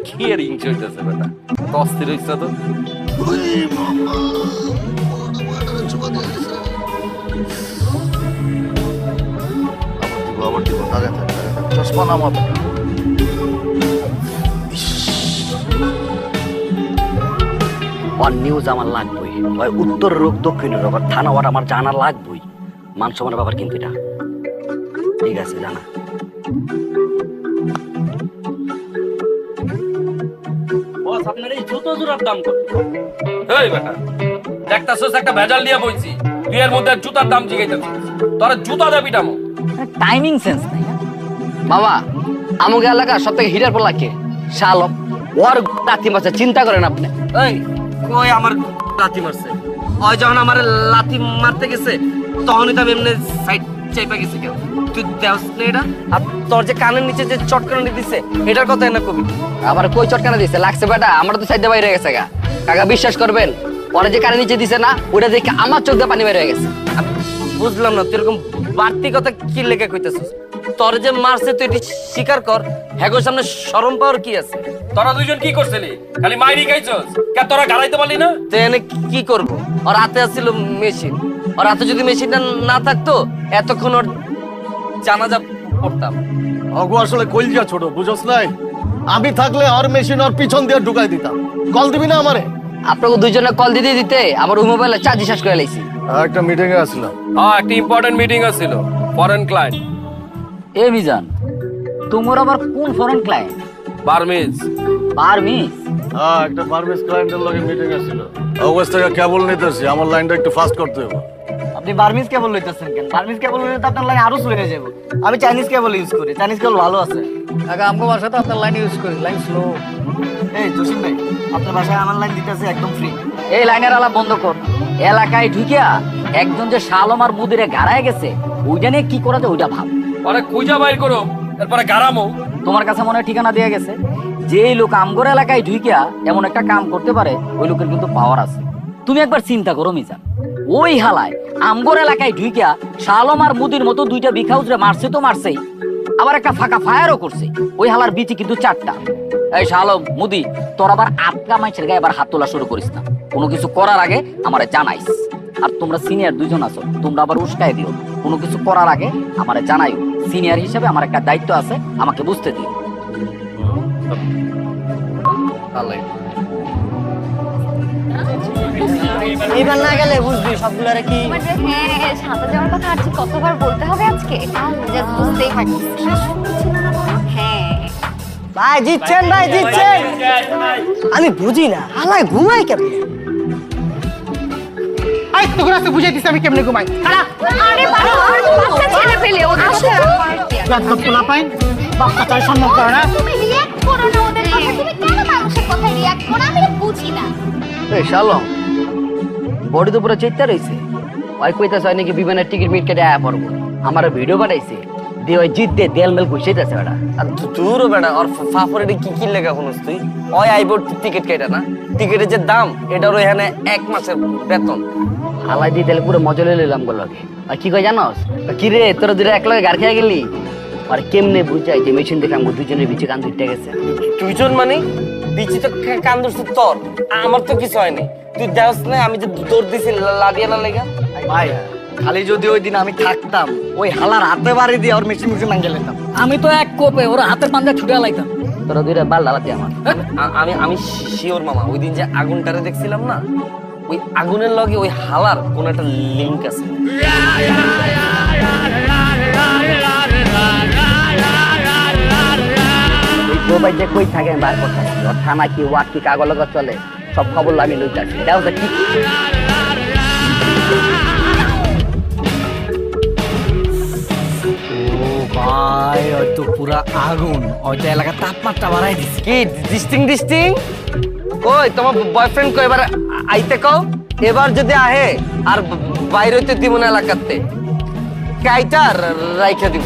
কি আর হিংসা হইতেছে বেটা, তো অস্থির হইছে তো। আবার দিব, আগে থাক, চশমা নামা। ওর নিউজ আমার লাগবেই, ওই উত্তর রোগ দক্ষিণের রোগ থানা ওর আমার জানা লাগবেই। মান সম্মানের ব্যাপার কিন্তু এটা, ঠিক আছে জানা। বস আপনার এই জুতো জোড়ার দাম কত? এই বেটা দেখতাছস একটা ভেজাল নিয়ে বইছি, তুই এর মধ্যে জুতার দাম জিগাইতেছিস, তোর জুতা দেবি টামো। টাইমিং সেন্স নাই। বাবা আমাকে এলাকা সব থেকে হিটার পড়লা কে? শালক, ওর লাথি মারছে, চিন্তা করেন আপনি। এই কই আমার লাথি মারছে? ওই যখন আমার লাথি মারতে গেছে তখনই তো আমি এমনি সাইড চাইপা গেছি। কেউ তুই দেওস না এটা? আর তোর যে কানের নিচে যে চটকানি দিছে এটার কথা না কবি? আবার কই চটকানা দিছে লাগছে বেটা, আমার তো সাইডে বাইরে গেছে গা। কাকা বিশ্বাস করবেন, ওরা যে কানের নিচে দিছে না, ওটা দেখে আমার চোখ দিয়ে পানি বের হয়ে গেছে। আমি বুঝলাম না তুই এরকম বাড়তি কথা কি লেগে কইতেছিস? তোর যে মারছে তুই এটি স্বীকার কর, হ্যাগোর সামনে শরম পাওয়ার কি আছে? তোরা দুইজন কি করছিলি? খালি মাইরি খাইছস, কে তোরা গালাইতে পারলি না? তো এনে কি করব? ওর হাতে আসছিল মেশিন, ওর হাতে যদি মেশিনটা না থাকতো এতক্ষণ ওর জানাজা পড়তাম। অগো আসলে কলজা ছোট, বুঝছ নাই? আমি থাকলে আর মেশিন আর পিছন দিয়ে ঢুকাই দিতাম। কল দিবি না আমারে? আপনাকে দুইজনে কল দিতে দিতে আমার ওই মোবাইলে চার্জ শেষ করে লাইছি। একটা মিটিং এ আসলাম। হ্যাঁ একটা ইম্পর্টেন্ট মিটিং আছিল, ফরেন ক্লায়েন্ট। এ মিজান, তোমার আবার কোন ফরেন ক্লায়েন্ট? বার্মিজ। বার্মিজ? হ্যাঁ, একটা বার্মিজ ক্লায়েন্টের লগে মিটিং আছিল। ওয়েস্ট থেকে কেবল নিতেছি, আমার লাইনটা একটু ফাস্ট করতে হবে। আপনি বার্মিজ কেবল লইতেছেন কেন? বার্মিজ কেবল লইলে তো আপনার লাইন আরো স্লো হয়ে যাবে। আমি চাইনিজ কেবল ইউজ করি, চাইনিজ কেবল ভালো আছে। আগে আমগো বাসাতে আপনার লাইন ইউজ করি, লাইন স্লো। এই জসিম ভাই, আপনার বাসায় আমার লাইন দিতেছে একদম ফ্রি। এই লাইনের আলাপ বন্ধ কর। এলাকায় ঢুকিয়া একজন যে শালম আর মুদিরে গাড়ায় গেছে, ওইটা নিয়ে কি করা যায় ওইটা ভাব। পরে খুঁজা বাইর করো, এরপরে গারামো। তোমার কাছে মনে হয় ঠিকানা দেয়া গেছে। যেই লোক আমগর এলাকায় ঢুকিয়া এমন একটা কাম করতে পারে, ওই লোকের কিন্তু পাওয়ার আছে। তুমি একবার চিন্তা করো মিজান, ওই হালায় আমগর এলাকায় ঢুকিয়া শালম আর মুদির মতো দুইটা বিখাউজরে মারছে তো মারছেই, আবার একটা ফাঁকা ফায়ারও করছে। ওই হালার বিচি কিন্তু 4টা। এই শালম মুদি, তোর আবার আটকা মাইছের গায়ে এবার হাত তোলা শুরু করিস না। কোনো কিছু করার আগে আমারে জানাইস। আর তোমরা সিনিয়র 2জন আছো, তোমরা আবার উস্কায় দিও। কোনো কিছু করার আগে আমারে জানাইও। সিনিয়র হিসেবে আমার একটা দায়িত্ব আছে, আমাকে বুঝতে দিও। এইবার না গেলে বুঝবি সবগুলারে কি। হ্যাঁ, সাঁতার যাওয়ার কথা আর কতবার বলতে হবে আজকে? জাস্ট বুঝতেই পারছি। হ্যাঁ ভাই জিতছেন, ভাই জিতছেন। আমি বুঝি না হালায় ঘুমাই কেমন। আই তোকে রাস্তা বুঝাই দিছি আমি কেমনে ঘুমাই। আরে বাবা, বাচ্চা ছেলে পেলে ওদের আসো লাভ পোলা পাই বাচ্চা চাই সম্মান করে না। তুমি রিঅ্যাক্ট করো না ওদের কথা। তুমি কেন মানুষের কথায় রিঅ্যাক্ট করো? আমি বুঝি না। এই শালম, বডি তো পুরো চেষ্টা রয়েছে। ওই কইতাছে হয় নাকি বিমানের টিকিট মিট কেটে আয়া পড়বো। আমার ভিডিও পাঠাইছে দিয়ে ওই জিত দিয়ে দেল মেল ঘুষাইতেছে ওটা। আর দূর বেটা, ওর ফাফরে কি কি লেখা শুনস তুই? ওই আইব টিকিট কেটে না, টিকিটের যে দাম এটার এখানে 1 মাসের বেতন। হালাই দিয়ে তাহলে পুরো মজা লয়ে নিলাম গোলকে। আর কি কই জানোস, কি রে তোরা দুটো একলগে গার খেয়ে গেলি। আর কেমনে বুঝাই যে মেশিন দেখে আমার দুজনের বিচে কান দুইটা গেছে। দুইজন মানে বিচি তো কান ধরছে তোর, আমার তো কিছু হয়নি। তুই দেখ না আমি যে দৌড় দিছি লাডিয়ানা লেগা। ভাই খালি যদি ওই দিন আমি থাকতাম, ওই হালার হাতে বাড়ি দিয়ে ওর মেশিন মেশিন ভাঙে নিতাম। আমি তো এক কোপে ওর হাতের পাঞ্জা ছুটে লাইতাম। তোরা দুইটা বাল ডালাতে আমার। আমি আমি শিওর মামা, ওই দিন যে আগুনটারে দেখছিলাম না, ওই আগুনের লগে ওই হালার কোন একটা লিংক আছে। গোবাই যে কই থাকে বার কথা, থানা কি ওয়ার্ড কি কাগজ লগা চলে, সব খবর আমি লইতাছি। এটাও তো ঠিক। ভাই হয়তো পুরা আগুন, হয়তো এলাকার তাপমাত্রা বাড়াই দিচ্ছে। কি ডিস্টিং কই তোমার বয়ফ্রেন্ড কই এবার আইতে কও। এবার যদি আহে আর বাইরে হইতে দিব না এলাকাতে, কাইটা রাইখা দিব।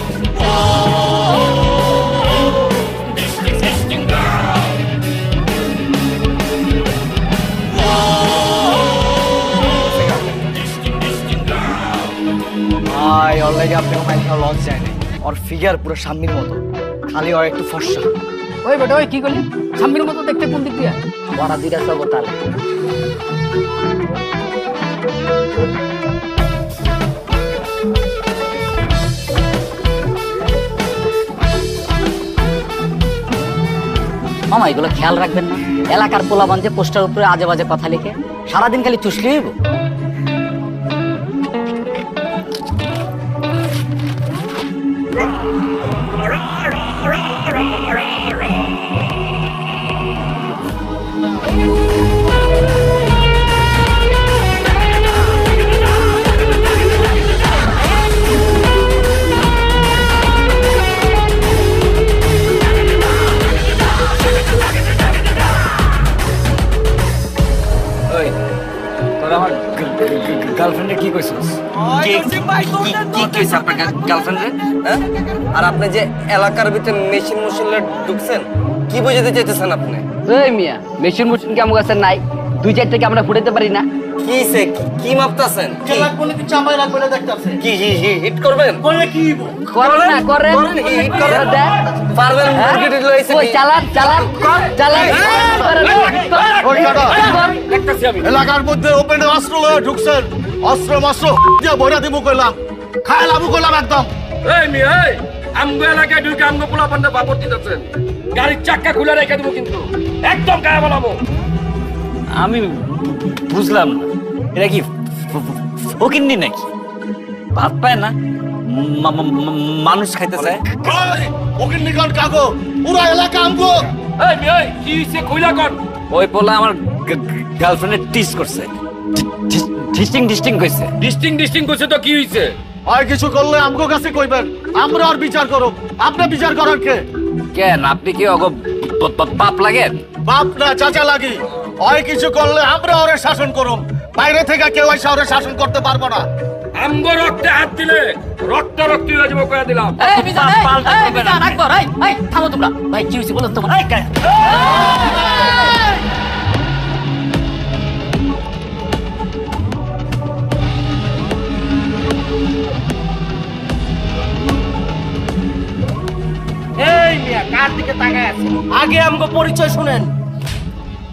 ভাই ওর লাগে আপনি লস যায় না। ওর ফিগার পুরো সাম্মির মতো, খালি ওর একটু ফর্সা। ওই বেটা ওই কি করলি? সাম্বির মতো দেখতে কোন দিক দিয়ে? ওরা দুইটা সব তাহলে মামা এগুলো খেয়াল রাখবেন না? এলাকার পোলাবান যে পোস্টার উপরে আজে বাজে কথা লিখে সারাদিন খালি চুষলেই হইব। গার্লফ্রেন্ডে কি কইছিস? কি কইছ আপনার গার্লফ্রেন্ড রে? আর আপনি যে এলাকার ভিতরে মেশিন ঢুকছেন, কি বুঝাতে চাইতেছেন আপনি? এই মিয়া, মেশিন মুশিন কেমন আছে নাই? 2-4 থেকে আমরা ফুটাইতে পারি না। কিসে কি মাপতাছেন? কি কোন কি চাপাই রাখবে না দেখতাছে? কি হিট করবেন? করলে কি করেন না করেন, হিট করেন দেখ পারবেন। মুরগিটি লইছে ওই চালান চালান চালান। দেখতাছি আমি। এলাকার মধ্যে ওপেনে অস্ত্র লয়ে ঢুকছেন, অস্ত্র মাস্ত্র দিয়ে ভরা দিব কইলাম, খায় লাবু কইলাম একদম। এই মিয়া, এই আমগো এলাকায় ঢুকে আমগো পোলা পান্ডা বাপর দিতেছেন। গাড়ির চাক্কা খুলে রেখে দেবো কিন্তু, একদম গায়ে বলাবো। আমি বুঝলাম না, এটা কি ফকিন্নি নাকি? ভাত পায় না, মানুষ খাইতেছে। ওকির নিকন কাগো পুরা এলাকা আমগো। এই মেয়ে কি হইছে কইলা কর। ওই পোলা আমার গার্লফ্রেন্ডে টিস করছে, ডিস্টিং কইছে। ডিস্টিং কইছে তো কি হইছে? আর কিছু করলে আমগো কাছে কইবেন, আমরা আর বিচার করব। আপনি বিচার করার কে? কেন আপনি কি অগ বাপ লাগেন? বাপ না চাচা লাগি। হয় কিছু করলে আমরা ওরে শাসন করব, বাইরে থেকে কেউ এসে ওরে শাসন করতে পারবো না। আমগো রক্তে হাত দিলে রক্তি হয়ে যাবো কইয়া দিলাম। এই মিজান, এই মিজান, আকবর, এই থামো তোমরা। ভাই কি হইছে বলো তো তোমরা। এই মিয়া কার দিকে তাকায় আছে? আগে আমগো পরিচয় শুনেন।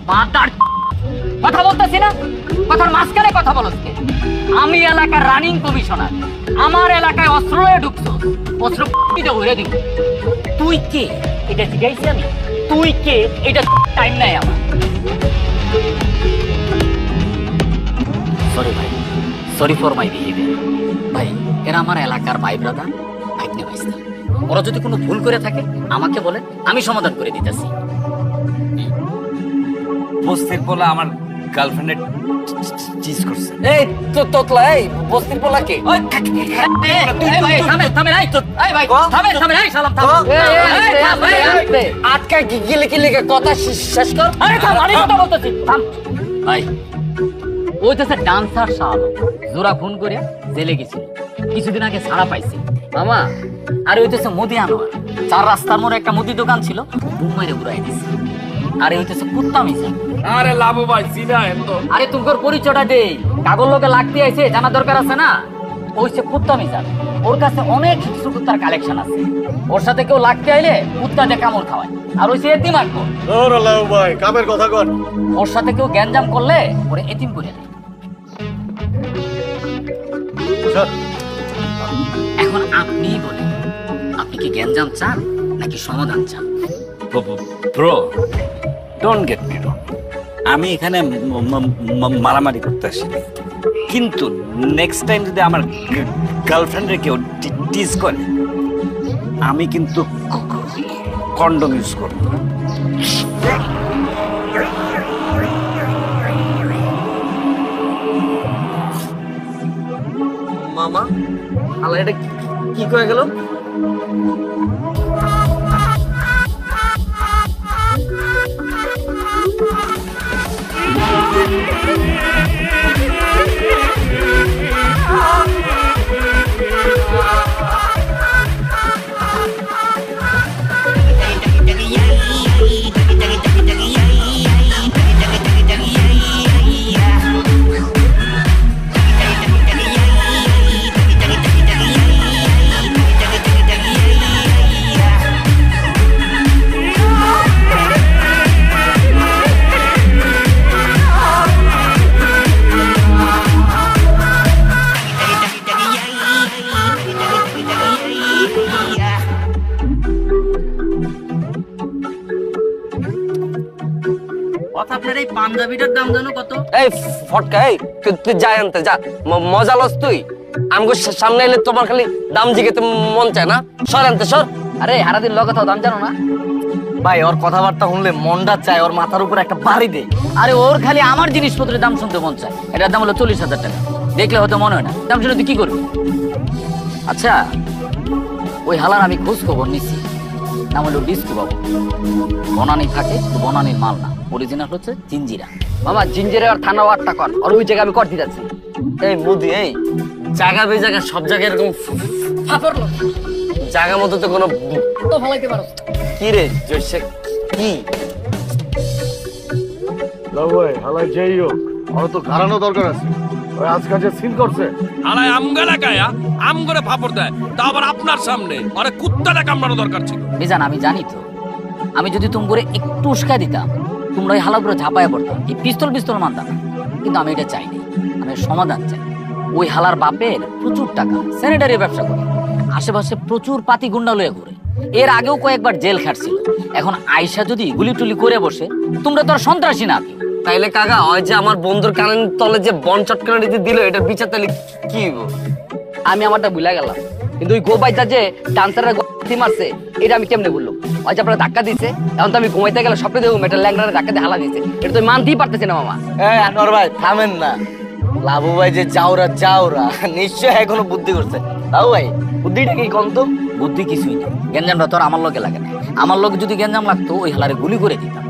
মাতার কথা বলতেছি না, কথার মাঝখানে কথা বলছ কে? আমি এলাকার রানিং কমিশনার, আমার এলাকায় অস্ত্র লয়ে ঢুকছো, অস্ত্র পিটে ঘুরে দিব। তুই কে এটা জিজ্ঞাসি আমি? তুই কে এটা টাইম নাই আমার। সরি ভাই, সরি ফর মাই বিহেভিয়ার। ভাই এরা আমার এলাকার ভাই ব্রাদার, ভাইকে ভাইস্তা। ওরা যদি কোনো ভুল করে থাকে আমাকে বলে, আমি সমাধান করে দিতেছি। বস্তির পোলা আমার গার্লফ্রেন্ডের চিজ করছে। এই তো তোতলা, এই বস্তির পোলা কে? ওই এই ভাই থামে এই তো এই ভাই থামে এই সালাম থাম। আটকা গিলে গিলে কথা শেষ কর। আরে থাম, আমি কথা বলতেছি, থাম ভাই। ওই তো ডান্সার শাল জোড়া ফোন করে জেলে গেছিল, কিছুদিন আগে ছাড়া পাইছে মামা। আর ওই তো মুদি আনোয়ার, 4 রাস্তার মোড়ে একটা মুদি দোকান ছিল, বুম মেরে উড়াই দিছে। আরে ওই তো কুত্তা মিজা। আরে লাভু ভাই চিনা এত। আরে তোমার পরিচয়টা দেই, কাগজ লোকে লাগতে আইছে, জানা দরকার আছে না। ওই সে কুত্তা মিজা, ওর কাছে অনেক কিছু কুত্তার কালেকশন আছে। ওর সাথে কেউ লাগতে আইলে কুত্তা দিয়ে কামড় খাওয়ায়। আর ওই সে এতিম আটকো। ওরে লাউ ভাই কামের কথা কর। ওর সাথে কেউ গ্যাঞ্জাম করলে ওরে এতিম করে দেয়। এখন আপনি বলেন, আপনি কি গ্যাঞ্জাম চান নাকি সমাধান চান? ব্রো ডোন্ট গেট মি রং, আমি এখানে মারামারি করতে আসিনি, কিন্তু নেক্সট টাইম যদি আমার গার্লফ্রেন্ডের কেউ টিজ করে আমি কিন্তু কন্ডম ইউজ করব। মামা আলা এটা কি কয়ে গেল? আপনার এই পাঞ্জাবিটার দাম জানো কত? এই ফটকা, এই তুই যাই আনতে যা, মজা লস তুই। আমগো সামনে এলে তোমার খালি দাম জিগেতে মন চায় না। সর আনতে সর। আরে হারাদিন লগে তো দাম জানো না? ভাই ওর কথাবার্তা শুনলে মনটা চায় ওর মাথার উপর একটা বাড়ি দে। আরে ওর খালি আমার জিনিসপত্রের দাম শুনতে মন চায়। এটার দাম হলো 40,000 টাকা। দেখলে হয়তো মনে হয় না, দাম শুনে তুই কি করবি? আচ্ছা ওই হালার আমি খোঁজ খবর নিছি, নাম হলো ডিস্কো বাবু। বনানি থাকে, বনানির মাল না, অরিজিনাল হচ্ছে জিঞ্জিরা। মামা জিঞ্জিরে আর থানা ওয়ারটা কর, আর ওই জায়গায় আমি করতে যাচ্ছি। এই মুদি, এই জায়গা বে জায়গা সব জায়গায় এরকম জায়গা মতো তো কোনো তো ভালাইতে পারো। কি রে জয়সে কি লাউ ভাই হালাই যেই হোক ওর তো ঘাড়ানো দরকার আছে। ওই আজকাল যে সিন করছে আলাই আমগালা কায়া আম করে ফাপড় দেয়, তা আবার আপনার সামনে। আরে কুত্তাটা কামড়ানো দরকার ছিল। বেজান আমি জানি তো, আমি যদি তোমরা একটু উস্কা দিতাম তোমরা এই হালার উপরে ঝাঁপায় পড়তাম, এই পিস্তল মানতাম না। কিন্তু আমি এটা চাইনি, আমি সমাধান চাই। ওই হালার বাপের প্রচুর টাকা, স্যানিটারি ব্যবসা করে, আশেপাশে প্রচুর পাতি গুন্ডা লয়ে ঘুরে। এর আগেও কয়েকবার জেল খাটছিল। এখন আয়সা যদি গুলি টুলি করে বসে, তোমরা তো আর সন্ত্রাসী না। তাইলে কাকা ওই যে আমার বন্ধুর কানের তলে যে বন চটকানা দিতে দিল, এটার বিচার তাহলে কি হইব? আমি আমারটা ভুলে গেলাম। কিন্তু ওই গোবাইটা যে ডান্সারের গতি মারছে এটা আমি কেমনে বললাম? ওই যে আপনারা ধাক্কা দিছে, এখন তো আমি ঘুমাইতে গেলে স্বপ্নে দেখুন একটা ল্যাংড়ারে ধাক্কা দিয়ে হালা দিছে, এটা তো আমি মানতেই পারতেছি না মামা। আনোয়ার ভাই থামেন না। লাবু ভাই যে যাওরা নিশ্চয় এখনো বুদ্ধি করছে। লাবু ভাই বুদ্ধিটা কি কোন তো? বুদ্ধি কিছুই না, গেঞ্জামটা তো আর আমার লগে লাগে না। আমার লগে যদি গেঞ্জাম লাগতো ওই হালারে গুলি করে দিতাম।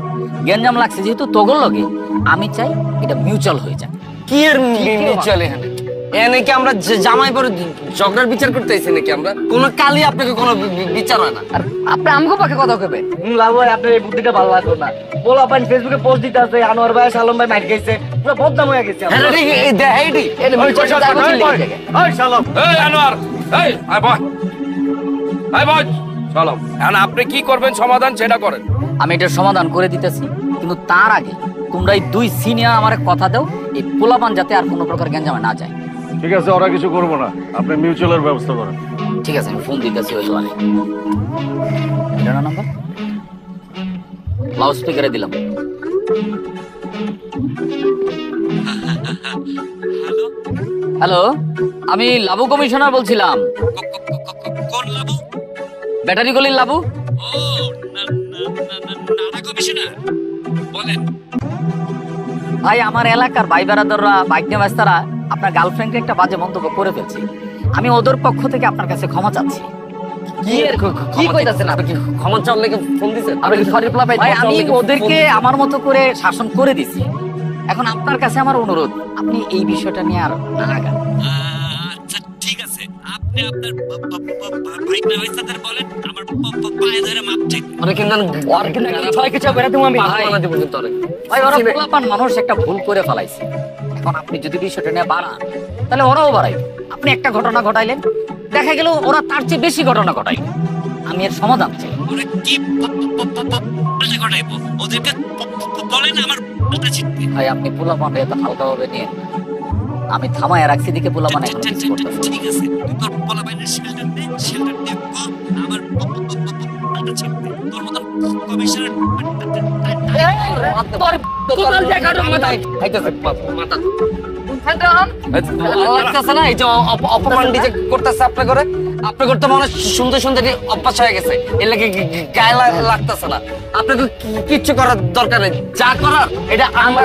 গেঞ্জাম লাগছে যেহেতু তোগর লগে, আমি চাই এটা মিউচুয়াল হয়ে যায়। কি এর চলে এখানে? এনে কি আমরা জামাই পরে ঝগড়ার বিচার করতে আইছি নাকি? আমরা কোন কালই আপনাকে কোনো বিচার হয় না। আর আপনি আমাকে পাকে কথা কইবেন? লাভ ভাই আপনার এই বুদ্ধিটা ভালো লাগলো না। বলা পান ফেসবুকে পোস্ট দিতে আছে আনোয়ার ভাই শালম ভাই মাইর গেছে, পুরো বদনাম হয়ে গেছে। এই আনোয়ার, এই আয় বয়, আয় বয়, চলো। এখন আপনি কি করবেন সমাধান সেটা করেন। আমি এটার সমাধান করে দিতেছি, কিন্তু তার আগে তোমরা এই দুই সিনিয়র আমার কথা দাও, এই পোলাপান যাতে আর কোনো প্রকার গেঞ্জামে না যায়। ঠিক আছে, ওরা কিছু করবো না, আপনি মিউচুয়ালের ব্যবস্থা করেন। ঠিক আছে, আমি ফোন দিতেছি ওই জোয়ারে। এটা না নাম্বার, লাউড স্পিকারে দিলাম। হ্যালো, আমি লাবু কমিশনার বলছিলাম। কোন লাবু? ব্যাটারি গলির লাবু। ও নানা কমিশনার, বলেন। ভাই, আমার এলাকার ভাই বেড়াদাররা, বাইক নিয়ে ব্যস্তারা আপনার গার্লফ্রেন্ডকে একটা বাজে মন্তব্য করে ফেলছে। আমি ওদের পক্ষ থেকে আপনার কাছে ক্ষমা চাচ্ছি। কি কইতাছেন আপনি? কি ক্ষমা চাওয়ার লেগে ফোন দিছেন? আপনি কি সরি প্লা ভাই, আমি ওদেরকে আমার মতো করে শাসন করে দিছি। এখন আপনার কাছে আমার অনুরোধ, আপনি এই বিষয়টা নিয়ে আর না আগান। আচ্ছা ঠিক আছে, আপনি আপনার বাইক ব্যবস্থাদের বলেন আমার পায়ে ধরে মাপ চাই। মানে কিন্তু ছয় কিছু বেড়াতে আমি বানা দিব কিন্তু অনেক। ভাই, ওরা পোলাপান মানুষ, একটা ভুল করে ফেলাইছে। এখন আপনি যদি বিষয়টা নিয়ে বাড়ান তাহলে ওরাও বাড়াইবে। আপনি একটা ঘটনা ঘটাইলেন, দেখা গেল ওরা তার চেয়ে বেশি ঘটনা ঘটাইল। আমি এর সমাধান চাই। ওরা কি ঘটাইবো? ওদেরকে বলেন আমার মাথা ছিটবে। ভাই, আপনি পোলাপান এত হালকাভাবে নিয়ে, আমি থামায় রাখছি দিকে পোলাপান এখন কিছু করতেছে। ঠিক আছে, তুই তোর বলা বাইনের শেল্টার দে, শেল্টার দে আমার মাথা ছিটবে। তোর মতন কমিশনার অপমান ডিজে করতেছে আপনি করে, আপনি করতে মনে সুন্দর সুন্দর অভ্যাস হয়ে গেছে, এর লাগে গায়ে লাগতেছে না। আপনাকে কিচ্ছু করার দরকার নেই, যা করার এটা আমরা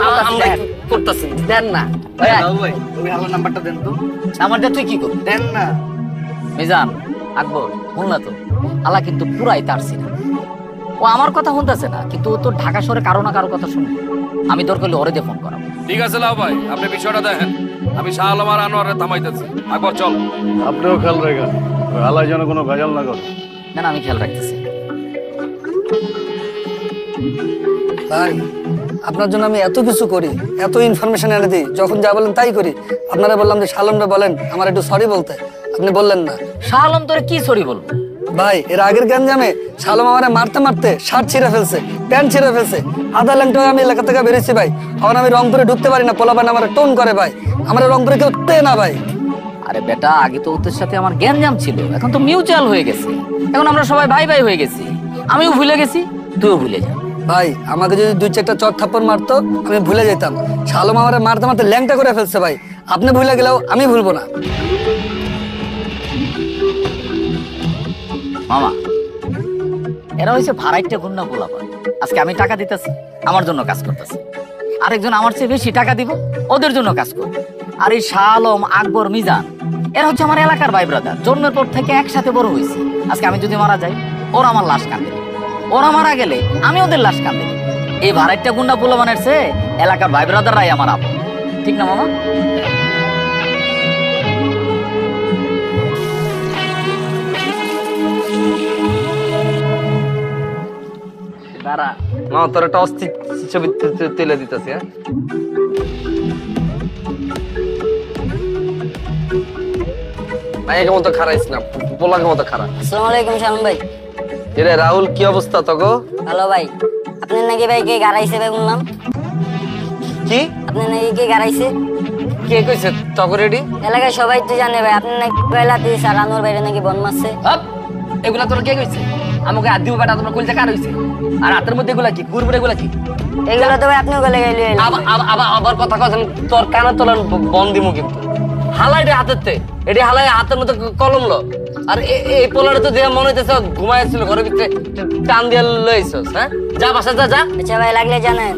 করতেছি। দেন না নাম্বারটা দেন তো। আমারটা তুই কি করবি? দেন না মিজান, আকবর, শুনলা তো, আলা কিন্তু পুরাই তারছি না। ও আমার কথা শুনতেছে না, কিন্তু ও তো ঢাকা শহরে কারো না কারো কথা শুনবে। আমি দরকার হলে ওরে দিয়ে ফোন করাবো। ঠিক আছে লাউ ভাই, আপনি বিষয়টা দেখেন, আমি শাহ আলম আর আনোয়ারে থামাইতেছি। আকবর চল। আপনিও খেয়াল রাখেন, আলাই যেন কোনো ভেজাল না করে। না না, আমি খেয়াল রাখতেছি। ভাই, আপনার জন্য আমি এত কিছু করি, এত ইনফরমেশন এনে দিই, যখন যা বলেন তাই করি। আপনারা বললাম যে শালমরা বলেন আমার একটু সরি বলতে, আপনি বললেন না। শাহ আলম তোরে কি সরি বলবো? ভাই, এর আগের গ্যাঞ্জামে শালম আমারে মারতে মারতে শার্ট ছিঁড়ে ফেলছে, প্যান্ট ছিঁড়ে ফেলছে। আধা ল্যাংটা আমি এলাকা থেকে বেরিয়েছি ভাই। এখন আমি রংপুরে ঢুকতে পারি না, পোলাপান আমার টোন করে ভাই। আমার রংপুরে কেউ তে না ভাই। আরে বেটা, আগে তো ওদের সাথে আমার গ্যাঞ্জাম ছিল, এখন তো মিউচুয়াল হয়ে গেছে। এখন আমরা সবাই ভাই ভাই হয়ে গেছি। আমিও ভুলে গেছি, তুইও ভুলে যা। ভাই, আমাকে যদি দুই চারটা চট থাপ্পড় মারতো আমি ভুলে যেতাম। শালম আমারে মারতে মারতে ল্যাংটা করে ফেলছে ভাই। আপনি ভুলে গেলেও আমি ভুলবো না। মামা, এরা হয়েছে ভাড়াইটা গুন্না পোলাপান। আজকে আমি টাকা দিতেছি, আমার জন্য কাজ করতেছে। আরেকজন আমার চেয়ে বেশি টাকা দিব, ওদের জন্য কাজ করবে। আর এই শাহ আলম, আকবর, মিজান, এরা হচ্ছে আমার এলাকার ভাই ব্রাদার। জন্মের পর থেকে একসাথে বড় হয়েছি। আজকে আমি যদি মারা যাই, ওরা আমার লাশ কাঁদে। ওরা মারা গেলে আমি ওদের লাশ কাঁদে। এই ভাড়াইটা গুন্ডা পোলাপানের চেয়ে এলাকার ভাই ব্রাদাররাই আমার আপন। ঠিক না মামা? দাঁড়া মা, তোর একটা অস্থির ছবি তুলে দিতেছি। হ্যাঁ, ভাইয়ের মতো খারাইস না, পোলাকে মতো খারাপ। আসসালামু আলাইকুম শালম ভাই। এরে রাহুল, কি অবস্থা তোগো? হ্যালো ভাই, আপনি নাকি ভাই কে গাড়াইছে ভাই শুনলাম? কি আপনি নাকি কে গাড়াইছে? কে কইছে তোগো? রেডি এলাকায় সবাই তো জানে ভাই, আপনি নাকি কয়লাতে সারানোর বাইরে নাকি বন মারছে। এগুলা তোর কে কইছে? আমাকে আদি বেটা তোমার কইতে কার হইছে? আর হাতের মধ্যে এগুলা কি? গুড়বুড়ে এগুলা কি? এগুলো তো ভাই আপনিও গলে গেলে আবার কথা কথা তোর কানে তোলার বন দিমু কিন্তু। হালাই হাতের এটি হালাই হাতের মতো কলম লো আর এই পোলারে তো দেয়া মনে হইতেছে ঘুমাইছিল ঘরের ভিতরে টান দিয়া লইছস হ্যাঁ যা বাসা যা যা আচ্ছা ভাই লাগলে জানেন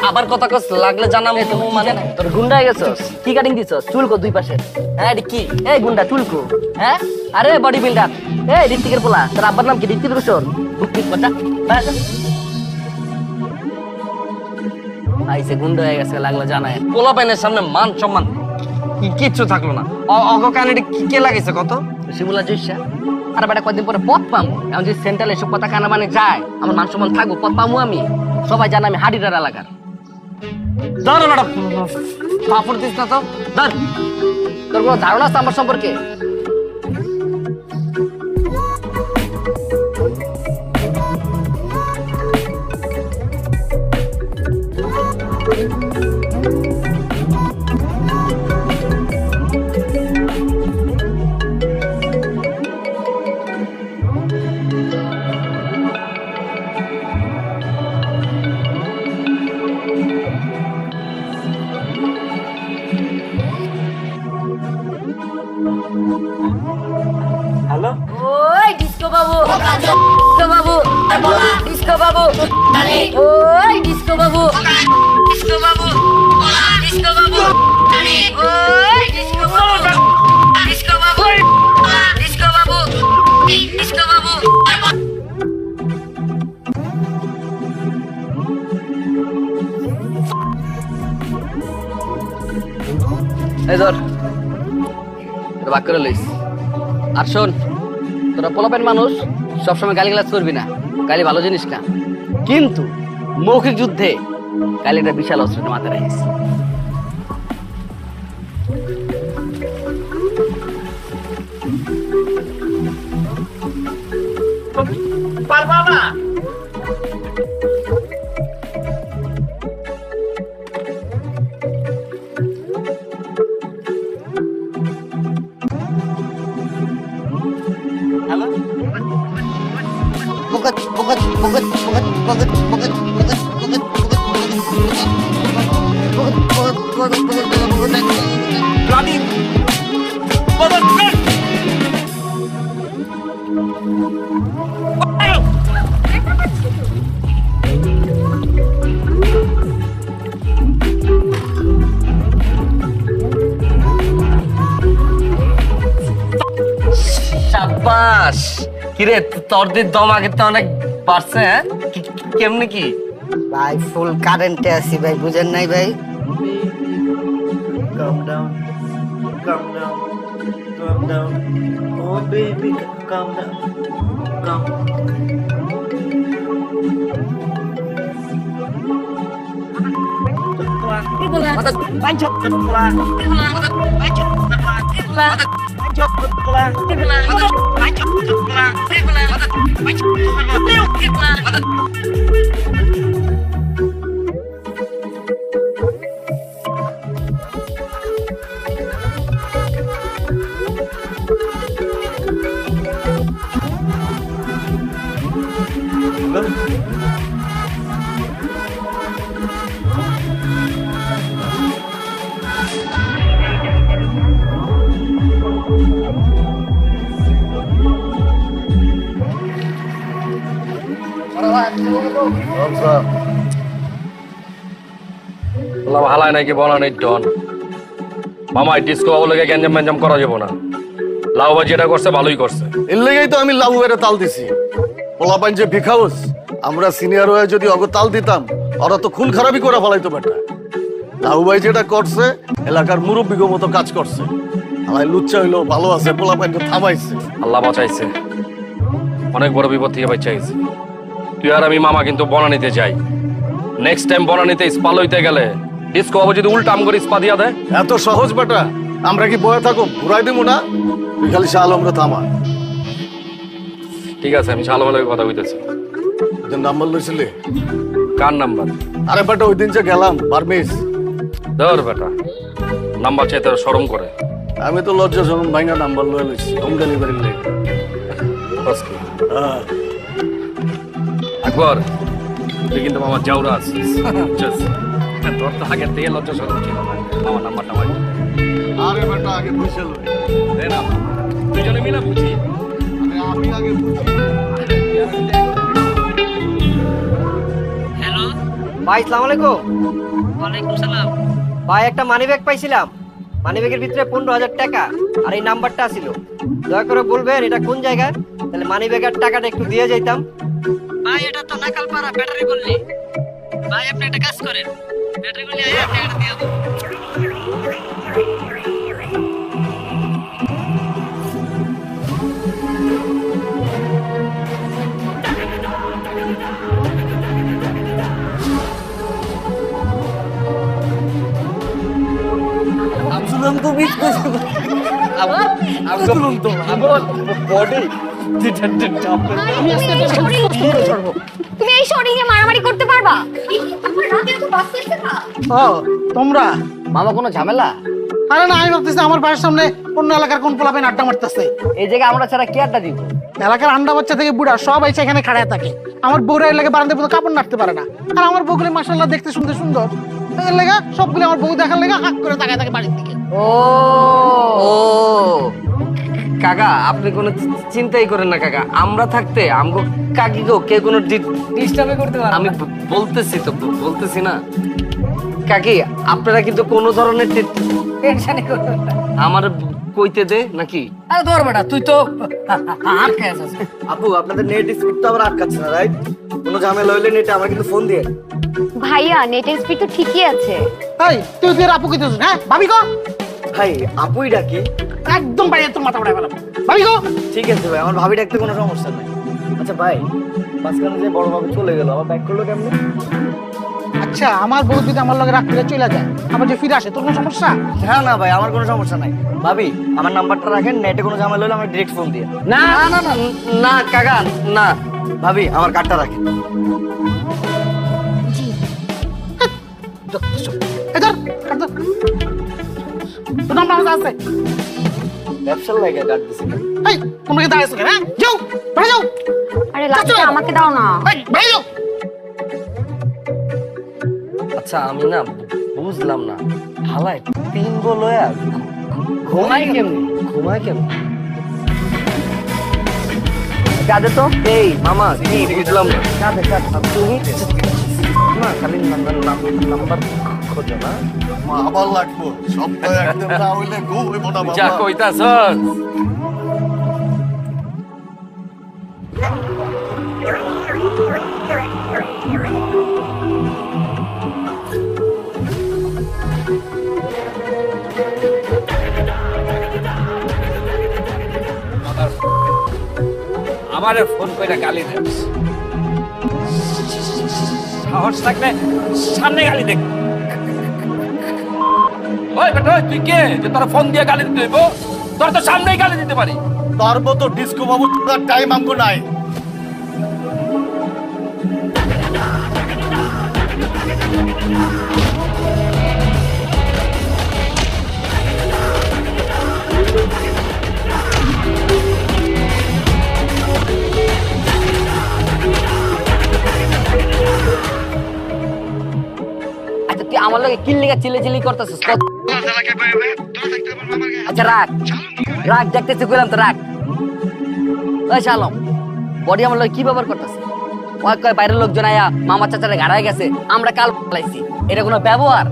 আবার কথা কস লাগলে জানাম মানে তোর গুন্ডা হয়ে গেছস কি কাটিং দিছস চুলকো দুই পাশে হ্যাঁ এটি কি এই গুন্ডা চুলকো হ্যাঁ আরে বডি বিল্ডার এই ঋত্বিকের পোলা তোর আব্বার নাম কি ঋত্বিক রোশন বাচ্চা আইসে গুন্ডা হয়ে গেছে লাগলো জানায় পোলা পাইনের সামনে মান সম্মান কিচ্ছু থাকলো না অগকান কে লাগাইছে কত শিমুলা জয়সা আর বেটা কয়েকদিন পরে পথ পামু এখন যদি সেন্ট্রাল এসব কথা কানা মানে যায় আমার মান সম্মান থাকবো পথ পামু আমি সবাই জানে আমি হাডিটার এলাকার ধর বেটা পাপড় দিস না তো ধর তোর কোনো ধারণা আছে আমার সম্পর্কে হ্যালো ওই ডিস্কো বাবু ডিস্কো বাবু ডিস্কো বাবু ওই ডিস্কো বাবু ডিস্কো বাবু ডিস্কো বাবু ওই ডিস্কো বাবু ডিস্কো বাবু ডিস্কো বাবু ডিস্কো বাবু এই ধর তোর বাক করে লইস আর শোন তোরা পোলাপেন মানুষ সবসময় গালিগালাজ করবি না গালি ভালো জিনিস না কিন্তু মৌখিক যুদ্ধে গালিটা বিশাল অস্ত্রটা মাথায় রাখিস পারবা না সাবাস কিরে তোর দিয়ে দম আগে তো অনেক বাড়ছে হ্যাঁ কেমনি কি ভাই ফুল কারেন্টে আছি ভাই বুঝেন নাই ভাই Calm down, calm down, calm down. Oh baby, calm down, calm. হালায় নাকি বলা নেই ডন মামা ডিস্কো বাবু লেগে গ্যাঞ্জাম ম্যাঞ্জাম করা যাবো না লাউ ভাই যেটা করছে ভালোই করছে এর লেগেই তো আমি লাউ এর তাল দিছি পোলাপাইন যে ভিখাউস আমরা সিনিয়র হয়ে যদি অগ তাল দিতাম ওরা তো খুন খারাপই করে ফেলাইতো বেটা লাউ ভাই যেটা করছে এলাকার মুরব্বীগো মতো কাজ করছে আমার লুচ্চা হইলো ভালো আছে পোলাপাইন তো থামাইছে আল্লাহ বাঁচাইছে অনেক বড় বিপদ থেকে বাঁচাইছে তুই আর আমি মামা কিন্তু বনানিতে যাই নেক্সট টাইম বনানিতে স্পা লইতে গেলে ডিস্কো বাবু যদি উল্টা আম করে স্পা দিয়া দেয় এত সহজ বেটা আমরা কি বয়ে থাকো ঘুরাই দিব না তুই খালি শাহ আলমরে থামা ঠিক আছে আমি শালমালের কথা কইতেছি নাম্বার লইছিলি কার নাম্বার আরে বেটা ওই দিন যে গেলাম বারমিস ধর বেটা নাম্বার চাইতে শরম করে আমি তো লজ্জা শরম ভাইঙ্গা নাম্বার লয়ে লইছি হোম ডেলিভারি লেগে আকবর তুই কিন্তু মামা জাউরা আছিস তোর তো আগের থেকে লজ্জা শরম ছিল না মামা নাম্বারটা আরে বেটা আগে বুঝে লই। দুজনে মিলে বুঝি। আরে আমি আগে বুঝি। হ্যালো ভাই, আসসালামু আলাইকুম। ওয়ালাইকুম সালাম। ভাই একটা মানি ব্যাগ পাইছিলাম, মানি ব্যাগের ভিতরে 15,000 টাকা আর এই নাম্বারটা ছিল। দয়া করে বলবেন এটা কোন জায়গায়, তাহলে মানি ব্যাগের টাকাটা একটু দিয়ে যাইতাম। ভাই এটা তো নাকালপাড়া ব্যাটারি গল্লি। ভাই আপনি একটা কাজ করেন, ব্যাটারি গল্লি আইয়া টাকাটা দিয়ে দাও। আমসুলাম তো মিস করছি তুমি এই শরীরে মারামারি করতে পারবা? আমার রাতে তো বাস করতে না। ও তোমরা মামা কোনো ঝামেলা? আরে না, আমি ভাবতেছি আমার বাড়ির সামনে অন্য এলাকার কোন পোলাপেন আড্ডা মারতেছে। এই জায়গায় আমরা ছাড়া কি আড্ডা দিব? এলাকার আন্ডা বাচ্চা থেকে বুড়া সব এসে এখানে খাড়ায় থাকে। আমার বউরা এর লেগে বারান্দায় পর্যন্ত কাপড় নাড়তে পারে না। আর আমার বউগুলি মাশাআল্লাহ দেখতে সুন্দর সুন্দর, এর লেগে সবগুলো আমার বউ দেখার লেগে হাক করে তাকায় থাকে বাড়ির দিকে। ও কাকা আপনি কোনো চিন্তাই করেন না কাকা, আমরা থাকতে আমগো কাকি গো কে কোনো ডিস্টার্বই করতে পারে। আমি বলতেছি তো, বলতেছি না কাকি, আপনারা কিন্তু কোনো ধরনের টেনশনই করবেন না। আমার কইতে দে নাকি? আরে ধর বেটা, তুই তো আটকে আছিস। আপু আপনাদের নেট স্পিড তো আবার আটকাচ্ছে না, রাইট? কোনো ঝামেলা হইলে নেটে আমার কিন্তু ফোন দিয়ে। ভাইয়া নেটের স্পিড তো ঠিকই আছে। এই তুই তুই আপু কইতেছিস? হ্যাঁ ভাবি গো, ভাই আপুই ডাকি। একদম বাড়ি তোর মাথা উড়াই ফেলাম। ভাবি গো, ঠিক আছে ভাই, আমার ভাবি ডাকতে কোনো সমস্যা নাই। আচ্ছা ভাই, মাঝখানে যে বড় বাবু চলে গেল, আবার ব্যাক করলো কেমনে? আচ্ছা আমার বউ যদি আমার লগে রাগ করে চলে যায়, আবার যে ফিরে আসে, তোর কোনো সমস্যা? হ্যাঁ না ভাই, আমার কোনো সমস্যা নাই। ভাবি আমার নাম্বারটা রাখেন, নেটে কোনো ঝামেলা হলে আমার ডিরেক্ট ফোন দিয়ে। না না না না কাকা না। ভাবি আমার কার্ডটা রাখেন। এই ধর, কাট ধর। তোর নাম্বার আমার কাছে আছে। ব্যবসার লাগে কার্ড দিছি। এই তোমরা কি দাঁড়াইছো কেন? হ্যাঁ যাও, বাড়ি যাও। আরে লাস্টে আমাকে দাও না। এই বাড়ি যাও। আচ্ছা আমি না বুঝলাম না, হালায় তিন বলয়া ঘুমায় কেমনি? ঘুমায় কেমনি? কাঁদে তো। এই মামা কি বুঝলাম না। কাঁদে তুমি না খালি নাম্বার খোঁজো না। আবার লাগবো সপ্তাহে একদিন না হইলে ঘুম হইব না যা বাবা। কইতাছ আমারে ফোন কইরা গালি দেস, সাহস থাকলে সামনে গালি দেখ। ওই বেটা ওই, তুই কে যে তোর ফোন দিয়ে গালি দিতে হইব? তোর তো সামনেই গালি দিতে পারি। তার মতো ডিস্কো বাবু টাইম আমগো নাই। আচ্ছা তুই আমার লগে কিল লেগে চিল্লি করতেছিস? আচ্ছা রাখ রাখ, দেখতেছি কইলাম তো রাখ। ওই শালম, বডি আমার লগে কি ব্যবহার করতেছে? ওই কয় বাইরের লোকজন আয়া মামা চাচারে ঘাড়ায় গেছে, আমরা কাল পালাইছি। এটা কোনো ব্যবহার?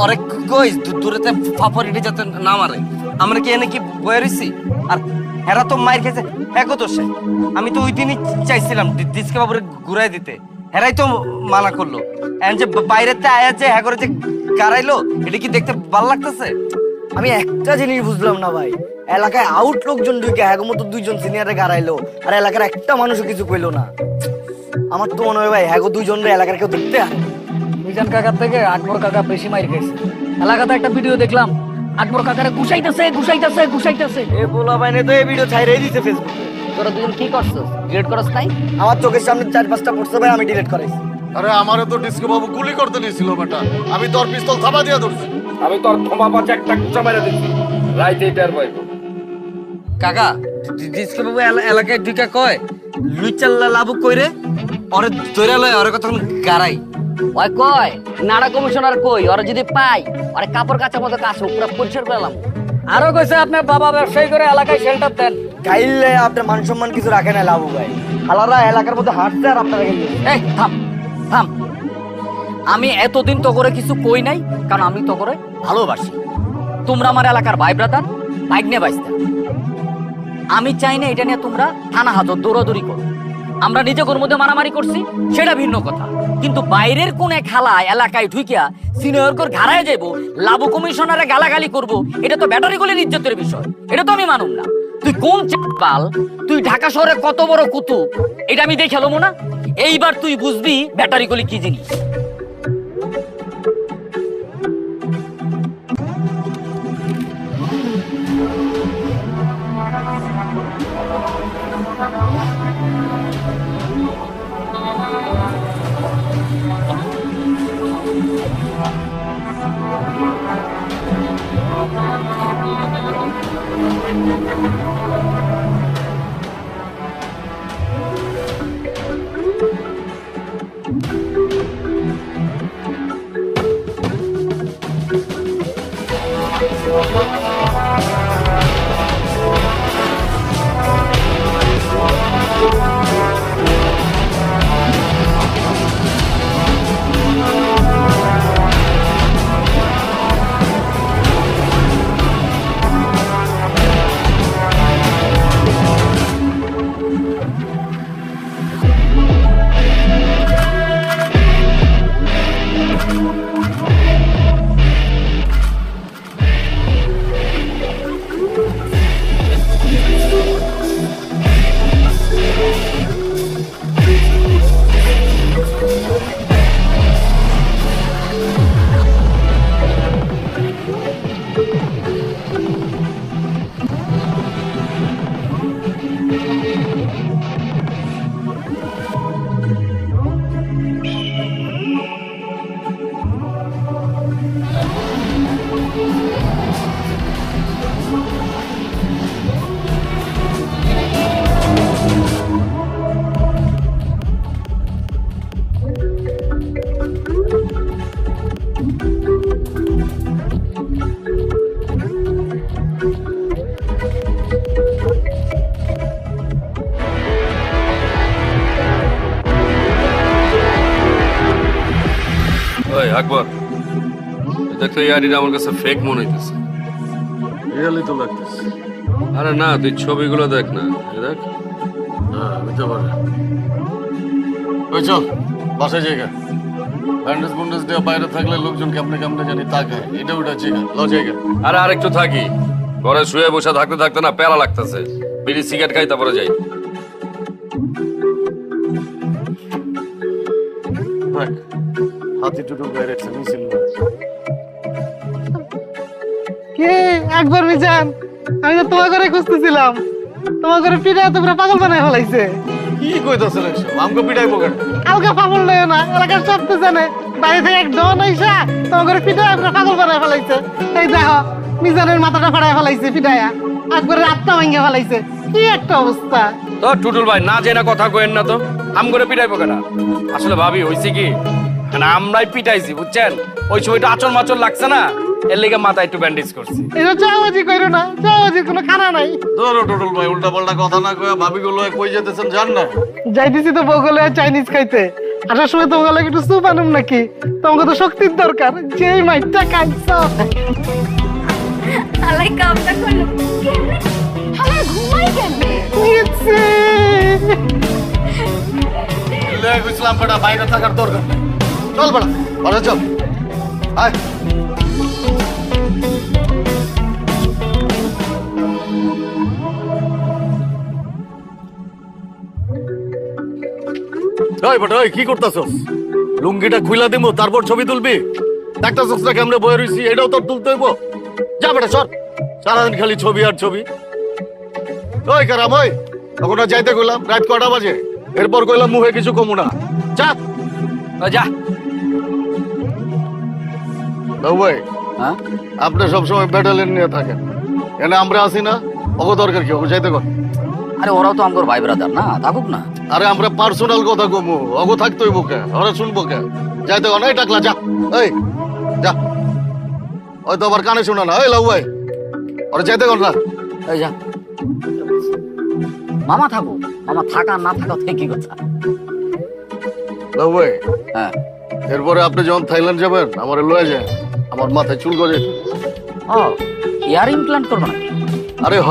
অরে কই দূরেতে ফাফরিটি যাতে না মারে। আমরা কি এনে কি বয়ে রইছি? আর হেরা তো মাইর খেয়েছে একও তো সে। আমি তো ওই দিনই চাইছিলাম ডিসকে বাবুরে ঘুরাই দিতে, হেরাই তো মানা করলো। এখন যে বাইরেতে আয়া যে হ্যাঁ করে যে গাড়াইলো, এটা কি দেখতে ভালো লাগতেছে? আমি একটা জিনিস বুঝলাম না ভাই, এলাকায় আউট লোকজন ঢুকে হ্যাগো মতো দুইজন সিনিয়রে গাড়াইলো, আর এলাকার একটা মানুষও কিছু কইলো না। আমার তো মনে হয় ভাই হ্যাগো দুইজনের এলাকার কেউ দেখতে আর মিজান কাকার থেকে আকবর কাকা বেশি মাইর খাইছে। এলাকাতে একটা ভিডিও দেখলাম, আকবর কাকারে ঘুষাইতেছে ঘুষাইতেছে ঘুষাইতেছে। এ বলা বাইনে তো এই ভিডিও ছাইরাই দিতে ফেসবুকে। তোরা দুজন কি করছস? ডিলিট করছ নাই? আমার চোখের সামনে 4-5টা পড়ছে ভাই, আমি ডিলিট করাইছি। আরে আমারে তো ডিস্কো বাবু গুলি করতে নিয়েছিল বেটা, আমি তোর পিস্তল থাবা দিয়া ধরছি। আমি তোর ক্ষমা পাচ্ছে একটা কুচা মেরে দিচ্ছি, রাইতে এটার ভাই। কাকা ডিসকে বাবু এলাকায় দুইটা কয় লুইচাল্লা লাভু কইরে ওরে ধরে লয়, ওরে কথা গাড়াই। ওই কয় নাড়া কমিশনার কই, ওরা যদি পাই ওরে কাপড় কাচার মতো কাছে পুরো পরিষ্কার করলাম। আরো কইছে আপনার বাবা ব্যবসায়ী করে এলাকায় শেল্টার দেন। গাইলে আপনার মান সম্মান কিছু রাখে না লাভু ভাই। আলাদা এলাকার মধ্যে হাঁটতে আর আপনারা গেলে এই থাম থাম, আমি এতদিন তো করে কিছু কই নাই, কারণ আমি তো করে ভালোবাসি। তোমরা আমার এলাকার ভাই ব্রাদার, ভাগ্নে বাইস্তা। আমি চাই না এটা নিয়ে তোমরা থানা হাজত দৌড়াদৌড়ি করো। আমরা নিজেদের মধ্যে মারামারি করছি সেটা ভিন্ন কথা, কিন্তু বাইরের কোন এক খালায় এলাকায় ঢুকিয়া সিনিয়রকর ঘাড়ায় যাবো, লাবু কমিশনারে গালাগালি করব, এটা তো ব্যাটারি গুলির ইজ্জতের বিষয়, এটা তো আমি মানুম না। তুই কোন চাল, তুই ঢাকা শহরে কত বড় কুতুব এটা আমি দেখে এলাম না। এইবার তুই বুঝবি ব্যাটারি গুলি কি জিনিস। ওই আকবর, দেখো এই আইডিটা আমার কাছে ফেক মনে হইতেছে। রিয়েলি তো লাগতেছে। আরে না, তুই ছবিগুলো দেখ না, এই দেখ। হ্যাঁ হইতে পারে। ওই চল বাসায় জায়গা, ব্যান্ডেজ বন্ডেজ দেওয়া বাইরে থাকলে লোকজন কেমনে কেমনে জানি তাকায়, এটা ওটা জায়গা ল জায়গা। আরে আরেকটু থাকি, ঘরে শুয়ে বসে থাকতে থাকতে না প্যারা লাগতেছে, বিড়ি সিগারেট খাই তারপরে যাই। দেখ হাতি টুটুল বাইরে একটা মিছিল না। কে একবার মিজান, আমি তো তোমার ঘরে খুঁজতেছিলাম, তোমার ঘরে পিঠা তোমরা পাগল বানায় ফেলাইছে। কি কইতাছেন এসব? আমগো পিটাইবো কেন? আলগা পাগল নয় না, এলাকার সব তো জানে বাইরে থেকে এক ডন আইসা তোমার ঘরে পিঠা তোমরা পাগল বানায় ফেলাইছে। এই দেখো মিজানের মাথাটা ফাড়ায় ফেলাইছে পিঠায়া, একবারে আত্মা ভাঙিয়ে ফেলাইছে। কি একটা অবস্থা। তো টুটুল ভাই না জেনা কথা কইেন না তো, আম করে পিটাইবো কেন? আসলে ভাবি হইছে কি, মানে আমরাই পিটাইছি বুঝছেন, ওই সময়টা আচর মাচর লাগছে না, এর লেগে মাথায় একটু ব্যান্ডেজ করছি। এটা চাওয়াজি কইরো না, চাওয়াজির কোনো খানা নাই। ধরো টুটুল ভাই উল্টা পাল্টা কথা না কয়ে ভাবি গুলো কই যেতেছেন জান না? যাইতেছি তো বগলে চাইনিজ খাইতে, আসার সময় তোমাকে একটু স্যুপ আনুম নাকি? তোমাকে তো শক্তির দরকার, যেই মাইটটা খাইছ। আলাই কামটা করলো কেমনে? হালা ঘুমাই কেমনে? নিচ্ছে লেগ ইসলাম বড় বাইরে থাকার দরকার নেই। চল বড় বড় চল আয়। ওই বড় ওই কি করতাছস? লুঙ্গিটা খুইলা দিমু তারপর ছবি তুলবি? দেখতাছস না কেমনে বয়ে রইছি, এটাও তোর তুলতে হইব। যা বেটা সর, সারাদিন খালি ছবি আর ছবি। ওই কারাম ওই, তখন যাইতে কইলাম রাত কটা বাজে, এরপর কইলাম মুখে কিছু কমু না। যা যা বাবু ভাই, আপনি সবসময় ব্যাটালিয়ন নিয়ে থাকেন, এনে আমরা আসি না, অগ দরকার কি ওকে যাইতে কর। আরে ওরাও তো আমার ভাই ব্রাদার না, থাকুক না। আরে আমরা পার্সোনাল কথা কমু, অগ থাকতোই বুকে, ওরা শুনবো কে? যাইতে কর। এই টাকলা যা, এই যা, ওই তো আবার কানে শোনা না। এই লাউ ভাই ওরা যেতে কর না। এই যা মামা থাকো, মামা থাকা না থাকা থেকে কি কথা? লাউ ভাই, হ্যাঁ এরপরে আপনি যখন থাইল্যান্ড যাবেন আমার লয়ে যায়, আমার মাথায় চুল গজে। ও ইয়ার ইমপ্লান্ট করবো নাকি? আরে হ,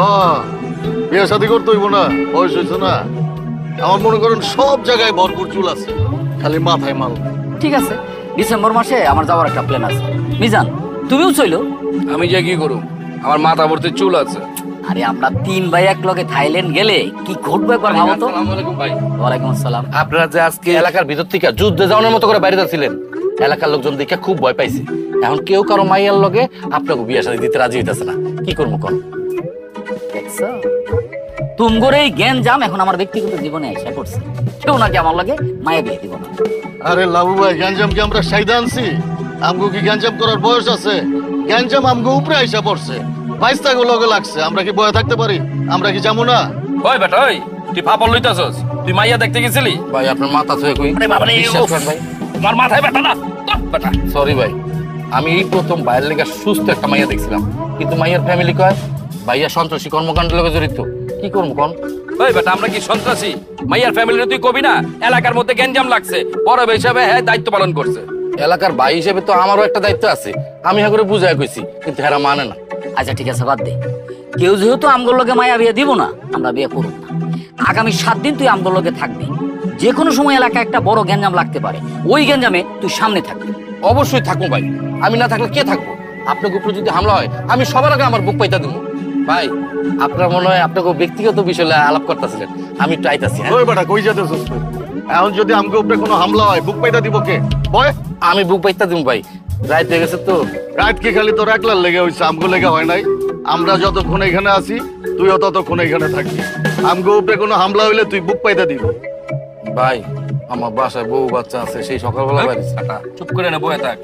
বিয়ে শাদী করতে হইব না, বয়স হয়েছে না। আমার মনে করেন সব জায়গায় ভরপুর চুল আছে, খালি মাথায় মাল। ঠিক আছে, ডিসেম্বর মাসে আমার যাওয়ার একটা প্ল্যান আছে। মিজান তুমিও চইলো। আমি যে কি করব, আমার মাথা ভর্তি চুল আছে। আরে আমরা 3 ভাই এক লগে থাইল্যান্ড গেলে কি ঘটবে একবার ভাবো তো। ওয়ালাইকুম আসসালাম। আপনারা যে আজকে এলাকার ভিতর থেকে যুদ্ধে যাওয়ার মতো করে বাইরে যাচ্ছিলেন, এলাকার লোকজন দেখে খুব ভয় পাইছে। এখন কেউ কারো মাইয়ার লগে আপনাকে বিয়ে শাদী দিতে রাজি হইতেছে না, কি করবো কোন? দেখছো তুমগোর এই জ্ঞান জাম এখন আমার ব্যক্তিগত জীবনে এসে পড়ছে। কেউ নাকি আমার লগে মায়া বিয়ে দিব না। আরে লাবু ভাই, গ্যাঞ্জাম কি আমরা সাইদা আনছি? আমগো কি গ্যাঞ্জাম করার বয়স আছে? গ্যাঞ্জাম আমগো উপরে আইসা পড়ছে, বাইশটাকে লগে লাগছে। আমরা কি বয়ে থাকতে পারি? আমরা কি যাবো না? ওই বেটা, ওই তুই পাপড় লইতাছস? তুই মাইয়া দেখতে গেছিলি? ভাই আপনার মাথা ছুঁয়ে কই, আরে বাবা রে, বিশ্বাস করেন ভাই, আমার মাথায় ব্যথা না তোর বেটা। সরি ভাই, আমি এই প্রথম বাইরের লেগে সুস্থ একটা মাইয়া দেখছিলাম, কিন্তু মাইয়ার ফ্যামিলি কয় ভাইয়া সন্ত্রাসী কর্মকাণ্ডের লগে জড়িত। কি করবো কোন? ওই বেটা, আমরা কি সন্ত্রাসী? মাইয়ার ফ্যামিলির তুই কবি না এলাকার মধ্যে গ্যাঞ্জাম লাগছে, বড় ভাই হিসাবে হ্যাঁ দায়িত্ব পালন করছে। এলাকার ভাই হিসেবে তো আমারও একটা দায়িত্ব আছে, আমি হ্যাঁ করে বুঝাই কইছি, কিন্তু হেরা মানে না। আচ্ছা ঠিক আছে, বাদ দে। কেউ যেহেতু আমগোর লগে মায়া বিয়ে দিব না, আমরা বিয়ে করব না। আগামী 7 দিন তুই আমগোর লগে থাকবি। যে কোনো সময় এলাকায় একটা বড় গ্যাঞ্জাম লাগতে পারে, ওই গ্যাঞ্জামে তুই সামনে থাকবি। অবশ্যই থাকবো ভাই, আমি না থাকলে কে থাকবো? আপনার উপরে যদি হামলা হয় আমি সবার আগে আমার বুক পাইতা দেবো। ভাই আপনার মনে হয় আপনাকে ব্যক্তিগত বিষয় আলাপ করতেছিলেন, আমি একটু আইতাছি। ওই বেটা কই যেতেছস তুই? এখন যদি আমগো উপরে কোনো হামলা হয় বুক পাইতা দিব কে? বয় আমি বুক পাইতা দিব ভাই, রাত হয়ে গেছে তো। রাত কি খালি তোর একলার লেগে হইছে? আমগো লেগে হয় নাই? আমরা যতক্ষণ এখানে আছি তুইও ততক্ষণ এখানে থাকবি। আমগো উপরে কোনো হামলা হইলে তুই বুক পাইতা দিবি। ভাই আমার বাসায় বউ বাচ্চা আছে, সেই সকালবেলা বাইরে। চুপ করে না, বয়ে থাক।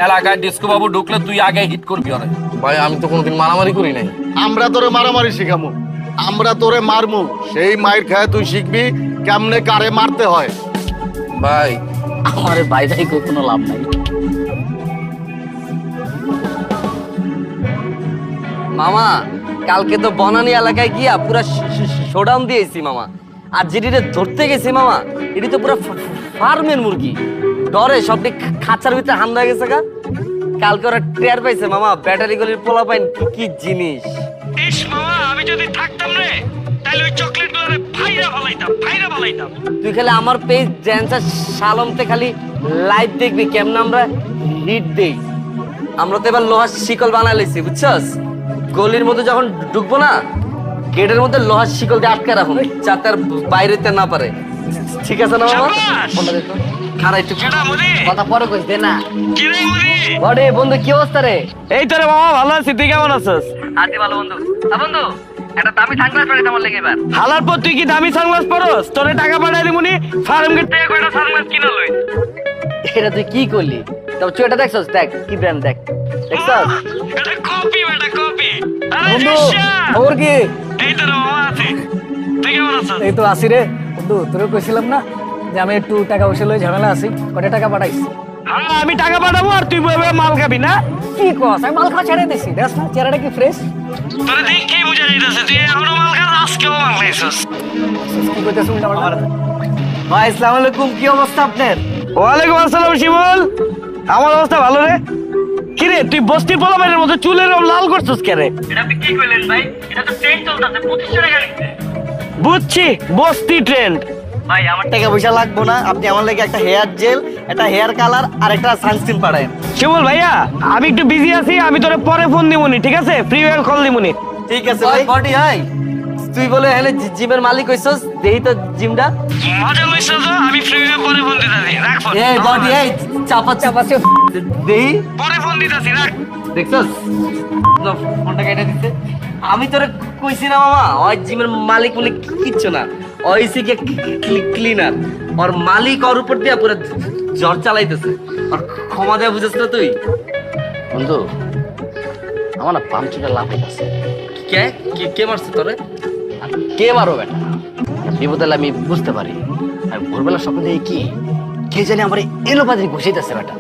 এলাকায় ডিস্কো বাবু ঢুকলে তুই আগে হিট করবি অনেক। ভাই আমি তো কোনোদিন মারামারি করি নাই। আমরা তোরে মারামারি শিখামু, আমরা তোরে মারমু, সেই মাইর খায় তুই শিখবি কেমনে কারে মারতে হয়। ভাই আমার ভাই ভাই কোনো লাভ নাই। মামা কালকে তো বনানী এলাকায় গিয়া পুরা শোডাউন দিয়েছি মামা। আর যেটিতে ধরতে গেছি মামা, এটি তো পুরো ফার্মের মুরগি, ডরে সবটি খাঁচার ভিতরে হামলা হয়ে গেছে। কালকে ওরা টের পাইছে মামা, ব্যাটারি গলির পোলা পাইন কি জিনিস। ইস মামা, আমি যদি থাকতাম রে তাহলে ওই চকলেট গুলো ভাইরা ভালাইতাম। তুই খালি আমার পেজ ড্যান্সার শালমতে খালি লাইভ দেখবি কেমন আমরা হিট দেই। আমরা তো এবার লোহার শিকল বানাই লাইছি বুঝছস। গলির মধ্যে যখন ঢুকবো না, গেটের মধ্যে লোহার শিকল দিয়ে আটকে রাখুন, যাতে আর বাইরেতে না পারে। ঠিক আছে না মামা? খারাপ একটু কথা পরে কইস দে না। বড়ে বন্ধু কি অবস্থা রে? এই তো রে মামা, ভালো আছি, তুই কেমন আছিস? আছি ভালো বন্ধু। বন্ধু একটা দামি সানগ্লাস পরে আমার লেগে এবার। হালার পর তুই কি দামি সানগ্লাস পরস? তোরে টাকা পাঠাই দিমুনি, ফার্ম গেট থেকে কয়টা সানগ্লাস কিনা লই। এটা তুই কি করলি? তবে চুয়েটা দেখছস? দেখ কি ব্র্যান্ড, দেখ দেখছস? এটা কপি বেটা, কপি। আরে বন্ধু রিশা, খবর কি? এই তো রে মামা আছি, তুই কেমন আছিস? এই তো আসি রে বন্ধু। তোরে কইছিলাম না যে আমি একটু টাকা পয়সা লই ঝামেলা আছি, কয়টা টাকা পাঠাইছি। হ্যাঁ আমি টাকা পাঠাবো আর তুই বলবে মাল খাবি না? কি কস? আমি মাল খাওয়া ছেড়ে দিছি, দেখ না চেহারাটা কি ফ্রেশ। তোরে দেখেই বুঝা যাইতাছে তুই এখনো মাল খাস, আজকেও মাল খাইছস। কি কইতেছ উল্টা পাল্টা? ভাই আসসালামু আলাইকুম, কি অবস্থা আপনার? ওয়ালাইকুম আসসালাম শিমুল, আমার অবস্থা ভালো রে। কি রে তুই বস্তির পোলাপানের মতো চুলের লাল করছিস কে রে? এটা আপনি কি কইলেন ভাই? এটা তো ট্রেন চলতেছে, 2500 টাকা নিচ্ছে। বুঝছি, বস্তি ট্রেন্ড। ভাই আমার টাকা পয়সা লাগবো না, আপনি আমার লাগে একটা হেয়ার জেল, একটা হেয়ার কালার আর একটা সানস্ক্রিন পাঠায়েন। শিমুল ভাইয়া আমি একটু বিজি আছি, আমি তোরে পরে ফোন দিমুনি, ঠিক আছে? ফ্রি ওয়েল কল দিমুনি। ঠিক আছে ভাই। বডি হাই, তুই বলে এখানে জিমের মালিক হইছস, দেই তো জিমটা। মজা লইছস তো, আমি ফ্রি হয়ে পরে ফোন দিতাছি, রাখ ফোন। এই বডি এই চাপা দেই, পরে ফোন দিতাছি, রাখ। দেখছস ফোনটা কেটে দিতে। আমি তোরে কইছি না মামা, ওই জিমের মালিক বলে কিচ্ছু না, ওইসি কে ক্লিনার। আর মালিক ওর উপর দিয়া পুরো জ্বর চালাইতেছে, আর ক্ষমা দেয়া বুঝছ না তুই? বন্ধু আমার না পাঞ্চটা লাভ হইতাছে। কে কে মারছে তোরে? কে মারো বেটা? বিপদে আমি বুঝতে পারি। আর ভোরবেলা স্বপ্ন দেখি কি কে জানি আমার এলোপাতি ঘুষাইতেছে বেটা।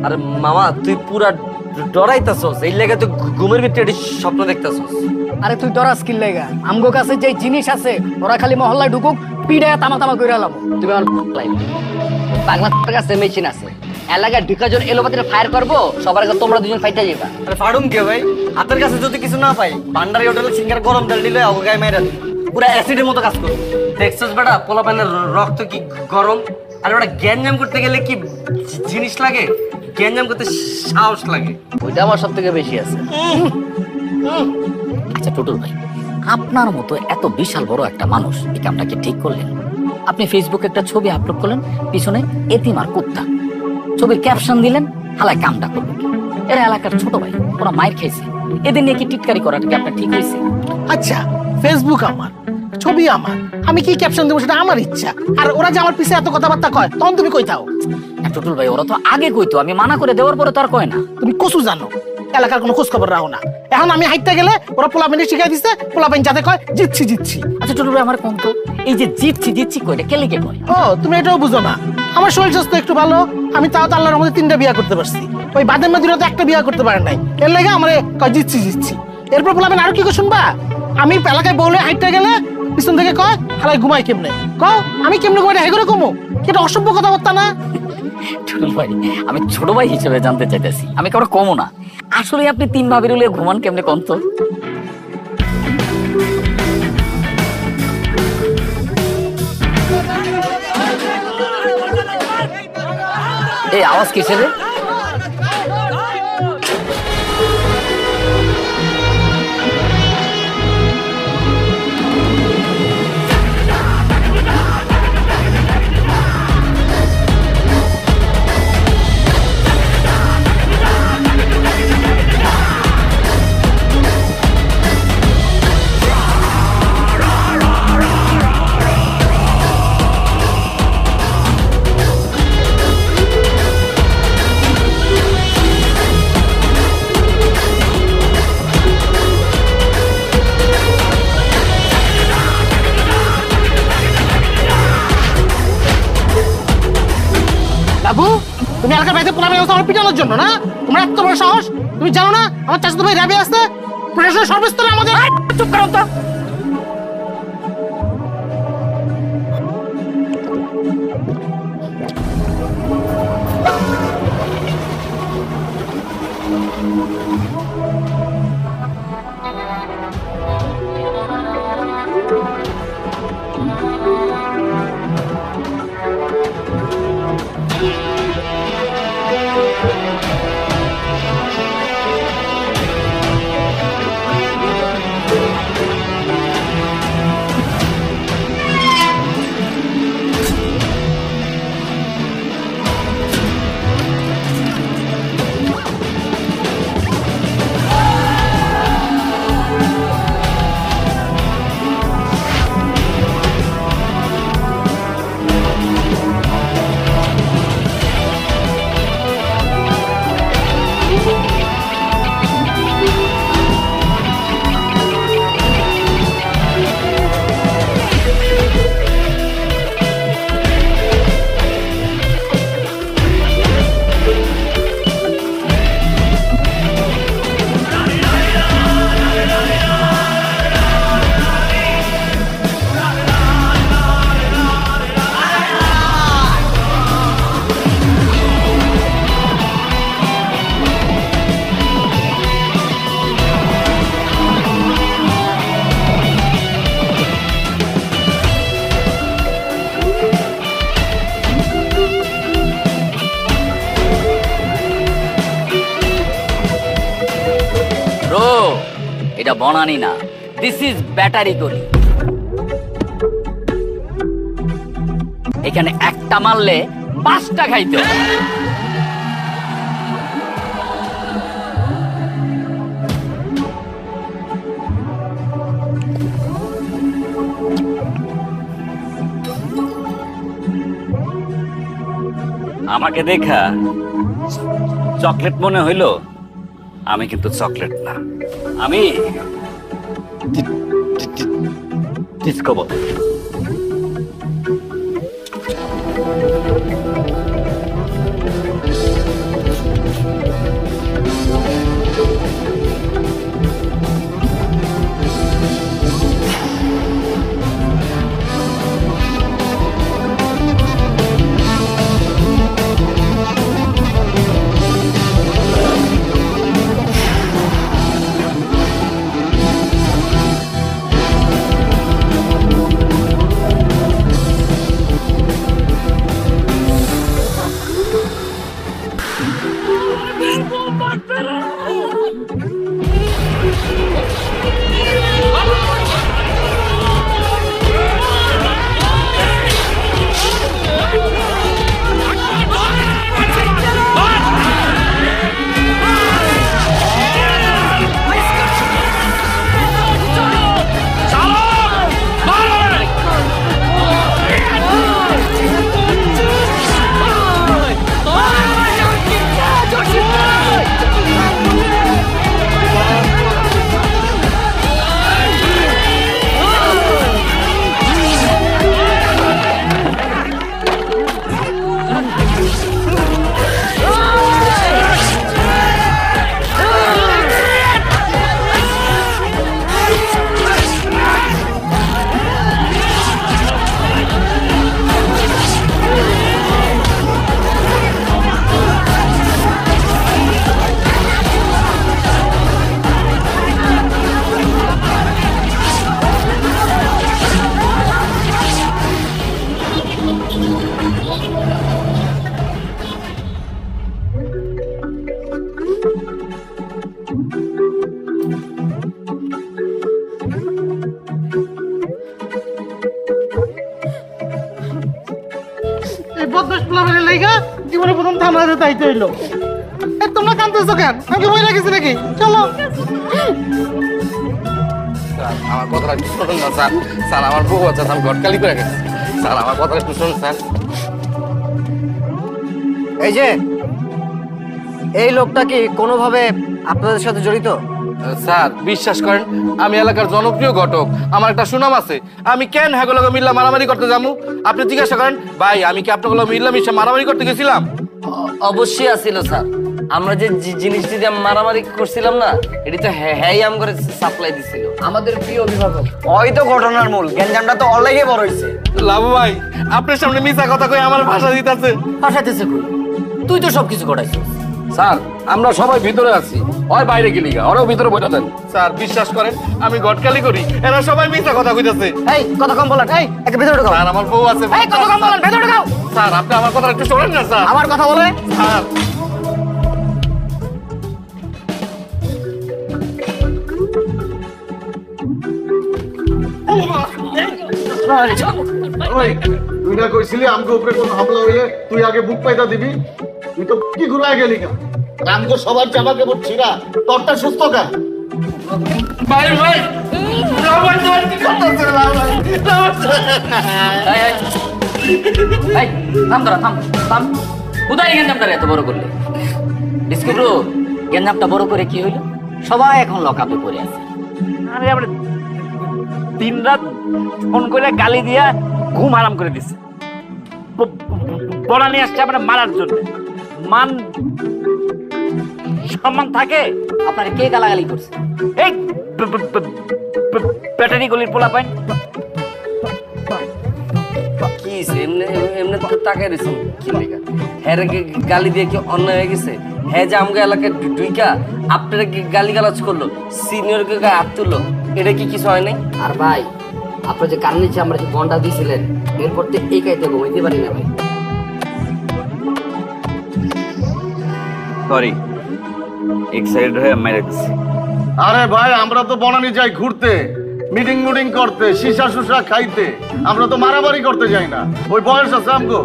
আরে মামা তুই পুরা ডরাইতাছস এই লেগে তো ঘুমের ভিতরে এটি স্বপ্ন দেখতাছস। আরে তুই ডরাস কি লাগা? আমগো কাছে যে জিনিস আছে ওরা খালি মহল্লায় ঢুকুক পিড়ায় তামা তামা কইরা লাম। তুমি আমার পাগলার কাছে মেশিন আছে, এলাকায় 2 জন এলোপাতিরে ফায়ার করবো, সবার আগে তোমরা 2 জন ফাইটা যাবা। আরে ফাড়ুম কে ভাই, হাতের কাছে যদি কিছু না পাই ভান্ডারি হোটেলে সিঙ্গার গরম তেল দিলে ওকে গায়ে মেরে দিই, পুরো অ্যাসিডের মতো কাজ করবে। দেখছস বেটা পোলাপানের রক্ত কি গরম, আর ওটা গ্যাঞ্জাম করতে গেলে কি জিনিস লাগে, গ্যাঞ্জাম করতে সাহস লাগে। ওইটা আমার সব থেকে বেশি আছে। আচ্ছা টুটুল ভাই, আপনার মতো এত বিশাল বড় একটা মানুষ এই কামটা কি ঠিক করলেন? আপনি ফেসবুকে একটা ছবি আপলোড করলেন, পিছনে এতিম আর কুত্তা, ছবির ক্যাপশন দিলেন, হালায় কামটা করবেন। এরা এলাকার ছোট ভাই, ওরা মায়ের খেয়েছে, এদের নিয়ে কি টিটকারি করাটা কি আপনার ঠিক হয়েছে? আচ্ছা ফেসবুক আমার, ছবি আমার, আমি কি ক্যাপশন দেবো সেটা আমার ইচ্ছা। আর ওরা যে আমার পিছে এত কথাবার্তা কয় তখন তুমি কই থাও? টুটুল ভাই ওরা তো আগে কইতো, আমি মানা করে দেওয়ার পরে তো আর কয় না। তুমি কসু জানো, এলাকার কোনো খোঁজ খবর রাখো না। এখন আমি হাইটটা গেলে ওরা পোলাপাইনে শিখাই দিচ্ছে, পোলাপাইন যাতে কয় জিতছি জিতছি। আচ্ছা টুটুল ভাই আমার কোন তো এই যে জিতছি জিতছি কইটা কে লিখে কয়? ও তুমি এটাও বুঝো না, আমার শরীর স্বাস্থ্য একটু ভালো, আমি তাও তো আল্লাহর মধ্যে 3টা বিয়ে করতে পারছি। ওই বাদের মাদিরা তো একটা বিয়ে করতে পারে নাই, এর লাগে আমার কয় জিতছি জিতছি। এরপর পোলাপাইন আর কি শুনবা, আমি এলাকায় বলে হাইটটা গেলে পিছন থেকে কয় হালাই ঘুমাই কেমনে, কও আমি কেমনে ঘুমাই হে করে কমো, এটা অসভ্য কথাবার্তা না? টুটুল ভাই আমি ছোট ভাই হিসেবে জানতে চাইতেছি, আমি কারো কমও না। আসলে আপনি 3 ভাবির হলে ঘুমান কেমনে কোন তো? এই আওয়াজ কিসের রে? বাবু তুমি এলাকার বাইরে পোলাপাইন আমার পিটানোর জন্য না? তোমার এত বড় সাহস, তুমি জানো না আমার চাচাতো ভাই রাবি আছে প্রশাসনের সর্বস্তরে আমাদের। চুপ করো তো। এটা বনানি না, দিস ইজ ব্যাটারি গলি। এখানে একটা মারলে 5টা খাইতে হবে। আমাকে দেখা চকলেট মনে হইলো, আমি কিন্তু চকলেট না, আমি ডিসকো বল। লাইগা জীবনে প্রথম থানাতে তাইতে হইলো। তোমরা কাঁদতেছো কেন? আমি বই রাখিছি নাকি? চলো। স্যার আমার কথাটা একটু শুনুন না স্যার। স্যার আমার বউ আছে, আমি ঘটকালি করে গেছি। স্যার আমার কথাটা একটু শুনুন স্যার। এই যে এই লোকটা কি কোনোভাবে আপনাদের সাথে জড়িত? স্যার বিশ্বাস করেন আমি এলাকার জনপ্রিয় ঘটক, আমার একটা সুনাম আছে। আমি কেন হ্যাগুলোকে মিল্লা মারামারি করতে যাবো? আপনি জিজ্ঞাসা করেন ভাই, আমি কি আপনাগুলো মিল্লা মিশা মারামারি করতে গেছিলাম? অবশ্যই আসিল স্যার। আমরা যে জিনিসটি দিয়ে মারামারি করছিলাম না, এটি তো হ্যাঁ আম করে সাপ্লাই দিছিল আমাদের প্রিয় অভিভাবক। ওই তো ঘটনার মূল, গ্যাঞ্জামটা তো অনলাইনে বড় হইছে। লাভু ভাই আপনার সামনে মিছা কথা কই আমার ভাষা দিতেছে। পাঠাইতেছে কই? তুই তো সবকিছু ঘটাইছিস। স্যার আমরা সবাই ভিতরে আছি, ওই বাইরে গেলি গা, ওরাও ভিতরে বসে দেন। স্যার বিশ্বাস করেন আমি ঘটকালি করি, এরা সবাই মিথ্যা কথা কইতাছে। এই কথা কম বলেন, এই একটা ভেতরে ঢোকাও। স্যার আমার বউ আছে। এই কথা কম বলেন, ভেতরে ঢোকাও। স্যার আপনি আমার কথা একটু শোনেন না স্যার। আমার কথা বলে স্যার ওই তুই না কইছিলি আমগো উপরে কোন হামলা হইলে তুই আগে বুক পাইতা দিবি? তুই তো কি ঘুরায় গেলি কেন? আমগো সবার জামা কাপড় ছিঁড়া, তোরটা সুস্থ কেন? ভাই ভাই রামাই তোমার কি করতেছে? এই থাম তোরা, থাম থাম। কোথায় গেঞ্জামটা এত বড় করলে? বিস্কুট ব্রো, গেঞ্জামটা বড় করে কি হইলো? সবাই এখন লকআপে পড়ে আছে। আরে আমরা দিন রাত ফোন করে গালি দিয়া ঘুম হারাম করে দিচ্ছে। বড়া নিয়ে আসছে আমরা মারার জন্য। মান সম্মান থাকে? আপনার কে গালাগালি করছে? এই ব্যাটারি গলির পোলা পাইন কি এমনি এমনি তো তাকাই রয়েছে কি লেখা? হ্যাঁ গালি দিয়ে কি অন্যায় হয়ে গেছে? হ্যাঁ যে আমাকে এলাকায় ঢুইকা আপনারা গালি গালাজ করলো, সিনিয়রকে গায়ে হাত তুললো, এটা কি কিছু হয় নাই? আর ভাই আপনার যে কান নিচে আমরা যে বন্ডা দিয়েছিলেন, এরপর তো এই কাইতে ঘুমাইতে পারি না ভাই। সরি এক্সাইটেড হয়ে মেরে দিচ্ছি। আরে ভাই আমরা তো বনানি যাই ঘুরতে, মিটিং মুটিং করতে, সিসা সুসা খাইতে, আমরা তো মারামারি করতে যাই না। ওই বয়স আছে আমগো।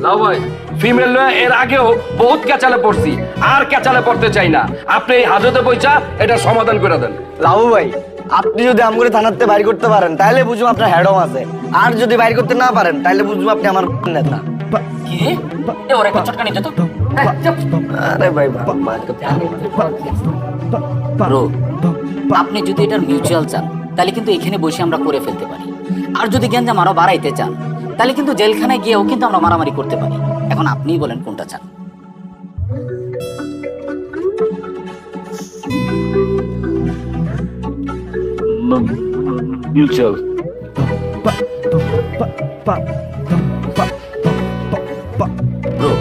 লাউ ভাই ফিমেল এর আগেও বহুত ক্যাচালে পড়ছি, আর ক্যাচালে পড়তে চাই না। আপনি এই হাজতে পয়সা এটা সমাধান করে দেন। লাভু ভাই আপনি যদি আমগুলো থানাতে বাইর করতে পারেন তাহলে বুঝবো আপনার হেডম আছে, আর যদি বাইর করতে না পারেন তাহলে বুঝবো আপনি আমার নেতা। কি এ ওর একটা চটকানি দে তো। আরে ভাই ব্রো, আপনি যদি এটার মিউচুয়াল চান তাহলে কিন্তু এখানে বসে আমরা করে ফেলতে পারি। আর যদি গেঞ্জাম আরো বাড়াইতে চান তাহলে কিন্তু জেলখানায় গিয়েও কিন্তু আমরা মারামারি করতে পারি। এখন আপনিই বলেন কোনটা চান। মিউচুয়াল। ব্রো,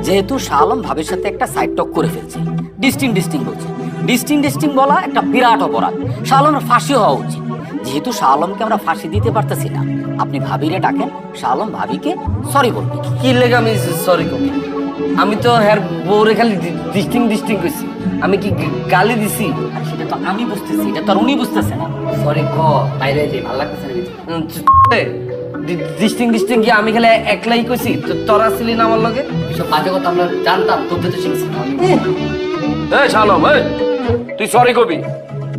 যেহেতু শাহ আলম ভাবির সাথে একটা সাইড টক করে ফেলছে, ডিস্টিং বলছে, ডিস্টিং বলা একটা বিরাট অপরাধ। শাহ আলমের ফাঁসি হওয়া উচিত। যেহেতু শাহ আলমকে আমরা ফাঁসি দিতে পারতেছি না, আপনি ভাবিরে ডাকেন, শাহ আলম ভাবিকে সরি বলবে। কি লেগে আমি সরি করবো? আমি তো হ্যাঁ বউরে খালি ডিস্টিং করছি, আমি কি গালি দিছি? আর সেটা তো আমি বুঝতেছি, এটা তো আর উনি বুঝতেছে না। সরি ক বাইরে যে ভালো লাগতেছে না। ডিস্টিং কি আমি খালি একলাই কইছি? তোরা ছিলি না আমার লগে? এসব বাজে কথা আমরা জানতাম, তোর তো শিখছি না। এই শালম, এই তুই সরি কবি।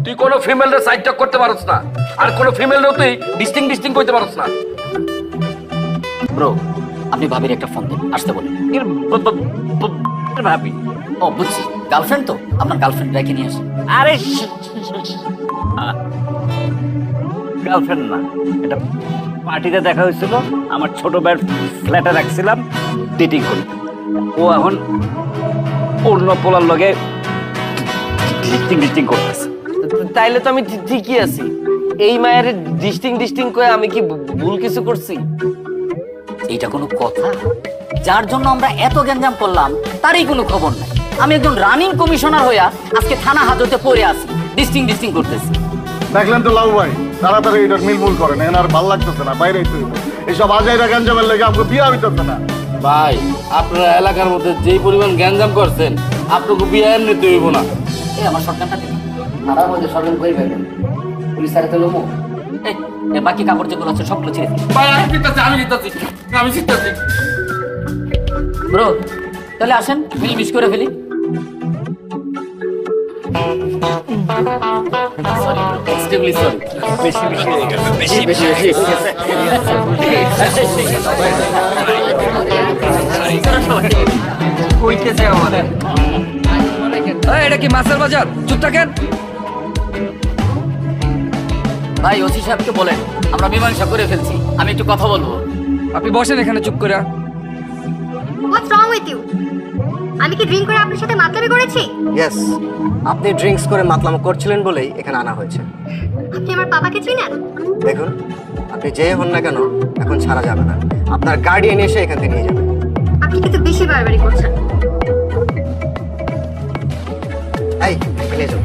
তুই কোনো ফিমেলের সাইড টক করতে পারছ না, আর কোনো ফিমেলেরও তুই ডিস্টিং করতে পারছ না। ব্রো, আপনি ভাবির একটা ফোন দেন, আসতে বলেন। ভাবি ও বুঝছি, গার্লফ্রেন্ড তো, আপনার গার্লফ্রেন্ড রেখে নিয়ে আসেন। আরে গার্লফ্রেন্ড না, এটা পার্টিতে দেখা হয়েছিল, আমার ছোট ভাইয়ের ফ্ল্যাটে রাখছিলাম ডেটিং করি। ও এখন অন্য পোলার লগে ডিস্টিং করতেছে। তাইলে তো আমি ঠিকই আছি। এই মায়ের ডিস্টিং করে আমি কি ভুল কিছু করছি? এইটা কোনো কথা? যার জন্য আমরা এত গ্যাঞ্জাম করলাম তারই কোনো খবর নাই। আমি একজন রানিং কমিশনার হইয়া আজকে থানা হাজতে পড়ে আছি, ডিস্টিং করতেছি। দেখলেন তো লাউ ভাই, তাড়াতাড়ি এটার মিলমুল করেন, এনার ভাল লাগতেছে না, বাইরে এইসব আজাইরা গ্যাঞ্জামের লেগে আমাকে বিয়া হইতেছে না। ভাই আপনারা এলাকার মধ্যে যেই পরিমাণ গ্যাঞ্জাম করছেন, আপনাকে বিয়ে নিতে হইব না। এই আমার সরকারটা দিন, তারা মধ্যে সরকার করে ফেলবেন, পুলিশ তারা তো লোমো। এই বাকি কাপড় যেগুলো আছে সবগুলো ছিঁড়ে দিন। ভাই আমি জিততেছি। ব্রো তাহলে আসেন মিলমিশ করে ফেলি। Sorry extremely sorry. বেশি বেশি হয়ে গেছে, বেশি বেশি হয়ে গেছে। কইতেছে আমাদের এটা কি মাছের বাজার? চুপ থাকেন ভাই ওসি সাহেবকে বলেন আমরা মীমাংসা করে ফেলছি, আমি একটু কথা বলবো। আপনি বসেন এখানে চুপ করে। হোয়াটস রং উইথ ইউ? আমি কি ড্রিঙ্ক করে আপনার সাথে মাতলামি করেছি? ইয়েস, আপনি ড্রিঙ্কস করে মাতলামো করছিলেন বলেই এখানে আনা হয়েছে। আপনি আমার বাবাকে চিনেন? দেখুন, আপনি যে হন না কেন এখন ছাড়া যাবে না, আপনার গার্ডিয়ান এসে এখান থেকে নিয়ে যাবে। আপনি কিন্তু বেশি বাড়াবাড়ি করছেন। এই নিয়ে যাও।